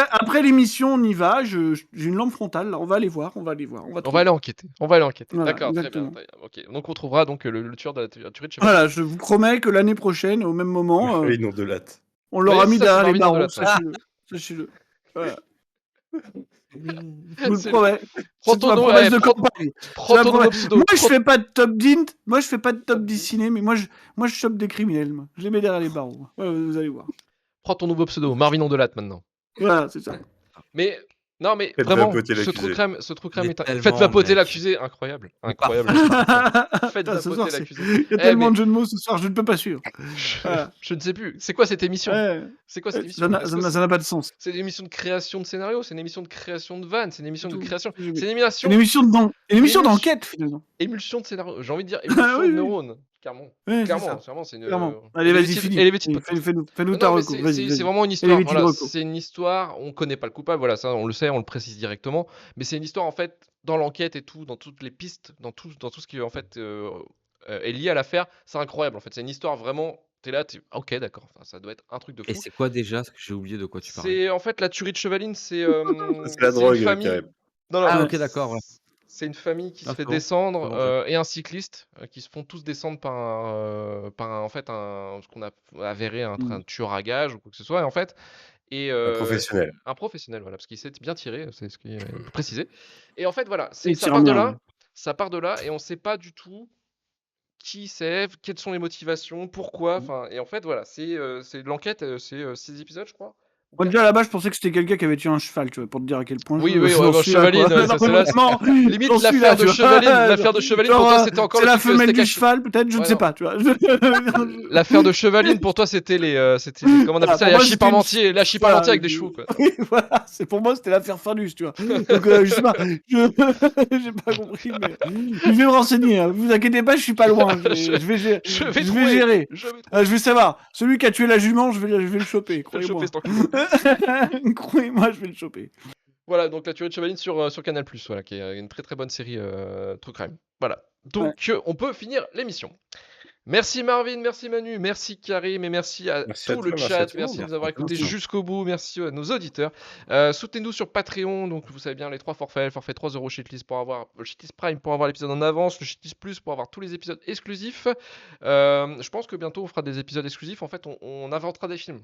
Après l'émission, on y va. J'ai une lampe frontale. Là, on va aller voir. On va aller enquêter. Voilà, d'accord, exactement. très bien. Ok. Donc on trouvera donc le tueur de la tuerie de Chevaline. Voilà, je vous promets que l'année prochaine, au même moment, Les noms de latte. on l'aura mis derrière les barreaux. Sachez-le. Sachez-le. Voilà. Je vous le C'est- promets. Prends C'est ton ma nom, promesse ouais, de prends- campagne. prends C'est ma ton nom promesse. pseudo. Moi, je fais pas de top dint. Moi, je fais pas de top dessiné, mais moi, je chope des criminels. Moi. Je les mets derrière les barreaux. Ouais, vous allez voir. Prends ton nouveau pseudo, Marvin Ondelatte maintenant. Voilà, c'est ça. Mais non, mais Faites vraiment, vapoter ce l'accusé. true crime est tellement, faites vapoter mec. l'accusé, incroyable. Faites Putain, ce soir, vapoter l'accusé. il y a tellement de jeux de mots ce soir, je ne peux pas suivre. Je ne sais plus. C'est quoi cette émission? Ouais. C'est quoi cette émission? Ça Est-ce que n'a pas de sens. c'est une émission de création de scénario, c'est une émission de création de vannes, c'est une émission de Tout. création, Oui, oui. c'est Une émission Émulsion- d'enquête, finalement. émulsion de scénario. J'ai envie de dire émulsion oui, de oui. neurones, clairement. Ouais, c'est Clairement, ça. clairement, c'est une. Clairement. Allez, vas-y, Elevated- finis. Elevated podcast. Fais-nous Non, ta non, mais reco. c'est- Vas-y, c'est vas-y. c'est vraiment une histoire. Elevated Voilà, reco. c'est une histoire. On connaît pas le coupable. Voilà, ça, on le sait, on le précise directement. Mais c'est une histoire en fait dans l'enquête et tout, dans toutes les pistes, dans tout ce qui en fait est lié à l'affaire. C'est incroyable. En fait, c'est une histoire vraiment. T'es là, ok, d'accord. Enfin, ça doit être un truc de fou. Et c'est quoi déjà? Parce que j'ai oublié de quoi tu parlais. C'est en fait la tuerie de Chevaline. C'est C'est la drogue, une famille. Karim. Non, non, Ah, non, ok, d'accord, ouais. C'est une famille qui se fait D'accord. descendre C'est bon, et un cycliste qui se font tous descendre par ce qu'on a avéré un tueur à gages ou quoi que ce soit. Et en fait, Un professionnel. un professionnel, voilà, parce qu'il s'est bien tiré, c'est ce qui est précisé. Et en fait, voilà, Il ça tire part de bien, là, ouais. ça part de là, et on sait pas du tout qui c'est, quelles sont les motivations, pourquoi. Enfin, et en fait, voilà, c'est l'enquête, c'est 6 épisodes, je crois. Moi, déjà, à la base, je pensais que c'était quelqu'un qui avait tué un cheval, tu vois, pour te dire à quel point Oui, je- oui, j'en ouais, bah, suis là, Chevaline, quoi. ouais, ça, c'est là, Normalement, limite, j'en suis l'affaire là, de tu vois. Chevaline, l'affaire de Chevaline, pour Genre, toi, c'était encore c'est le la truc, femelle c'était du caché. cheval, peut-être, je ne Ouais, sais non. pas, tu vois. L'affaire de Chevaline, pour toi, c'était comment on appelle Voilà, ça, pour moi, les c'était hachis voilà, parmentiers avec des chevaux, quoi. Oui, voilà, pour moi, c'était l'affaire Phallus, tu vois. Donc, je sais pas, j'ai pas compris, mais je vais me renseigner, hein. Vous inquiétez pas, je suis pas loin, je vais gérer. Je vais Je trouver, vais gérer. je vais trouver. Je vais savoir, celui qui a tué la jument, je vais le choper, Je vais le croyez-moi. choper, cet enculé. Croyez-moi, je vais le choper. Voilà, donc la tuerie de Chevaline sur Canal+, voilà, qui est une très très bonne série True Crime. Voilà, donc on peut finir l'émission. Merci Marvin, merci Manu, merci Karim et merci à Merci à tout toi, le merci à chat, tout le merci de monde. nous avoir écoutés Merci. jusqu'au bout, merci à nos auditeurs. Soutenez-nous sur Patreon, donc vous savez bien les 3 forfaits, le forfait 3 € Shitlist pour avoir le Shitlist Prime pour avoir l'épisode en avance, le Shitlist Plus pour avoir tous les épisodes exclusifs. Je pense que bientôt on fera des épisodes exclusifs, en fait on inventera des films.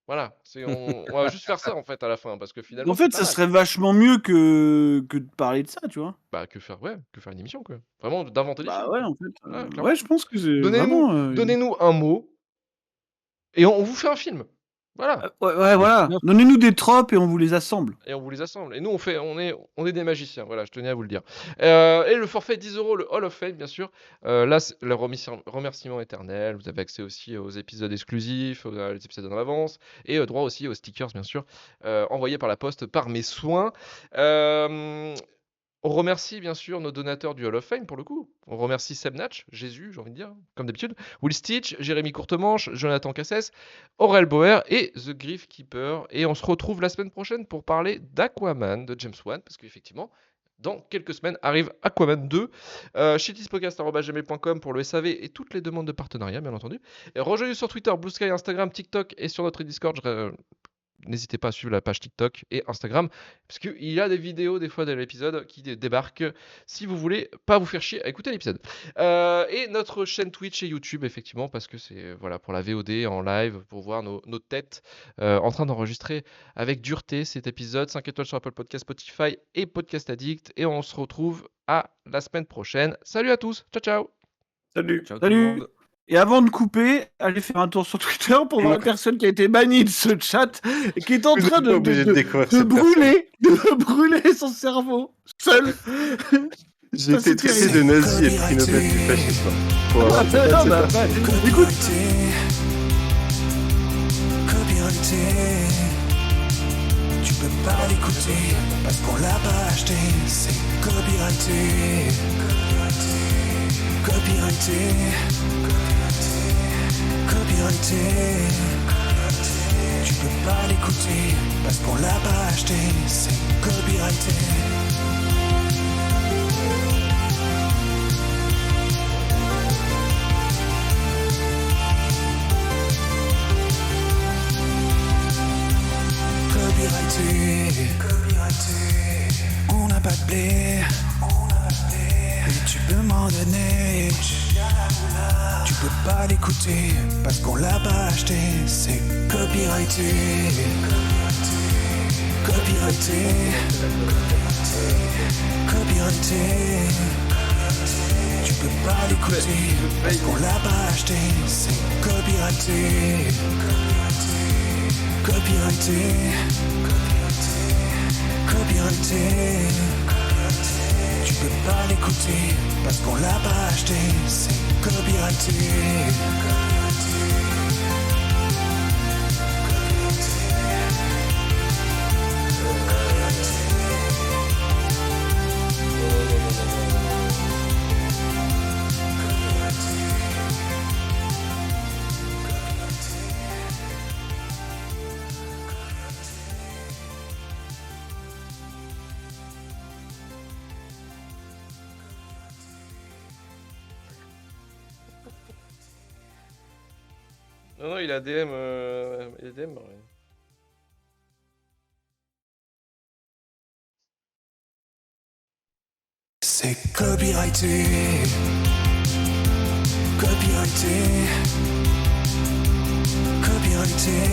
Voilà, on va juste faire ça en fait à la fin, parce que finalement En fait, c'est pas ça mal. serait vachement mieux que de parler de ça, tu vois. Bah, que faire une émission, quoi. Vraiment, d'inventer des Bah films. ouais, en fait. Ouais, clairement. Ouais, je pense que c'est Donnez-nous vraiment. donnez-nous un mot et on vous fait un film. Voilà. Ouais, voilà. Donnez-nous des tropes et on vous les assemble. Et on vous les assemble. Et nous, on est des magiciens. Voilà, je tenais à vous le dire. Et le forfait 10 €, le Hall of Fame, bien sûr. Là, c'est le remerciement éternel. Vous avez accès aussi aux épisodes exclusifs, aux épisodes en avance. Et droit aussi aux stickers, bien sûr, envoyés par la poste par mes soins. On remercie bien sûr nos donateurs du Hall of Fame pour le coup. On remercie Seb Natch, Jésus, j'ai envie de dire, comme d'habitude, Will Stitch, Jérémy Courtemanche, Jonathan Cassès, Aurel Bauer et The Grief Keeper. Et on se retrouve la semaine prochaine pour parler d'Aquaman de James Wan, parce qu'effectivement, dans quelques semaines arrive Aquaman 2. Shitlistpodcast@gmail.com pour le SAV et toutes les demandes de partenariat, bien entendu. Et rejoignez-nous sur Twitter, Blue Sky, Instagram, TikTok et sur notre Discord. n'hésitez pas à suivre la page TikTok et Instagram, parce qu'il y a des vidéos des fois de l'épisode qui débarquent si vous voulez pas vous faire chier à écouter l'épisode. Et notre chaîne Twitch et YouTube, effectivement, parce que c'est voilà, pour la VOD en live, pour voir nos têtes en train d'enregistrer avec dureté cet épisode. 5 étoiles sur Apple Podcast, Spotify et Podcast Addict. Et on se retrouve à la semaine prochaine. Salut à tous, ciao ciao. Salut. Ciao tout le Salut. monde. Et avant de couper, allez faire un tour sur Twitter pour voir la personne qui a été bannie de ce chat et qui est en train Vous êtes pas obligé de découvrir cette de brûler son cerveau seul. J'ai Ça, été c'est traité de terrible. nazi et prix Nobel du fascisme. Pour avoir Ah, fait non, cette bah, personne. bah, écoute, Copyrighté, tu peux pas l'écouter parce qu'on l'a pas acheté, c'est copyrighté. Copyrighté, copyrighté, tu peux pas l'écouter parce qu'on l'a pas acheté, c'est copyrighté. Copyrighté, on n'a pas de blé, mais tu peux m'en donner. Tu peux pas l'écouter parce qu'on l'a pas acheté, c'est copyrighté. Copyrighté, copyrighté, tu peux pas l'écouter parce qu'on l'a pas acheté, c'est copyrighté. Copyrighté, copyrighté, tu peux pas l'écouter parce qu'on l'a pas acheté, c'est copyrighté. Non, il a DM. Il a DM. Ouais. C'est copyrighté. Copyrighté. Copyrighté.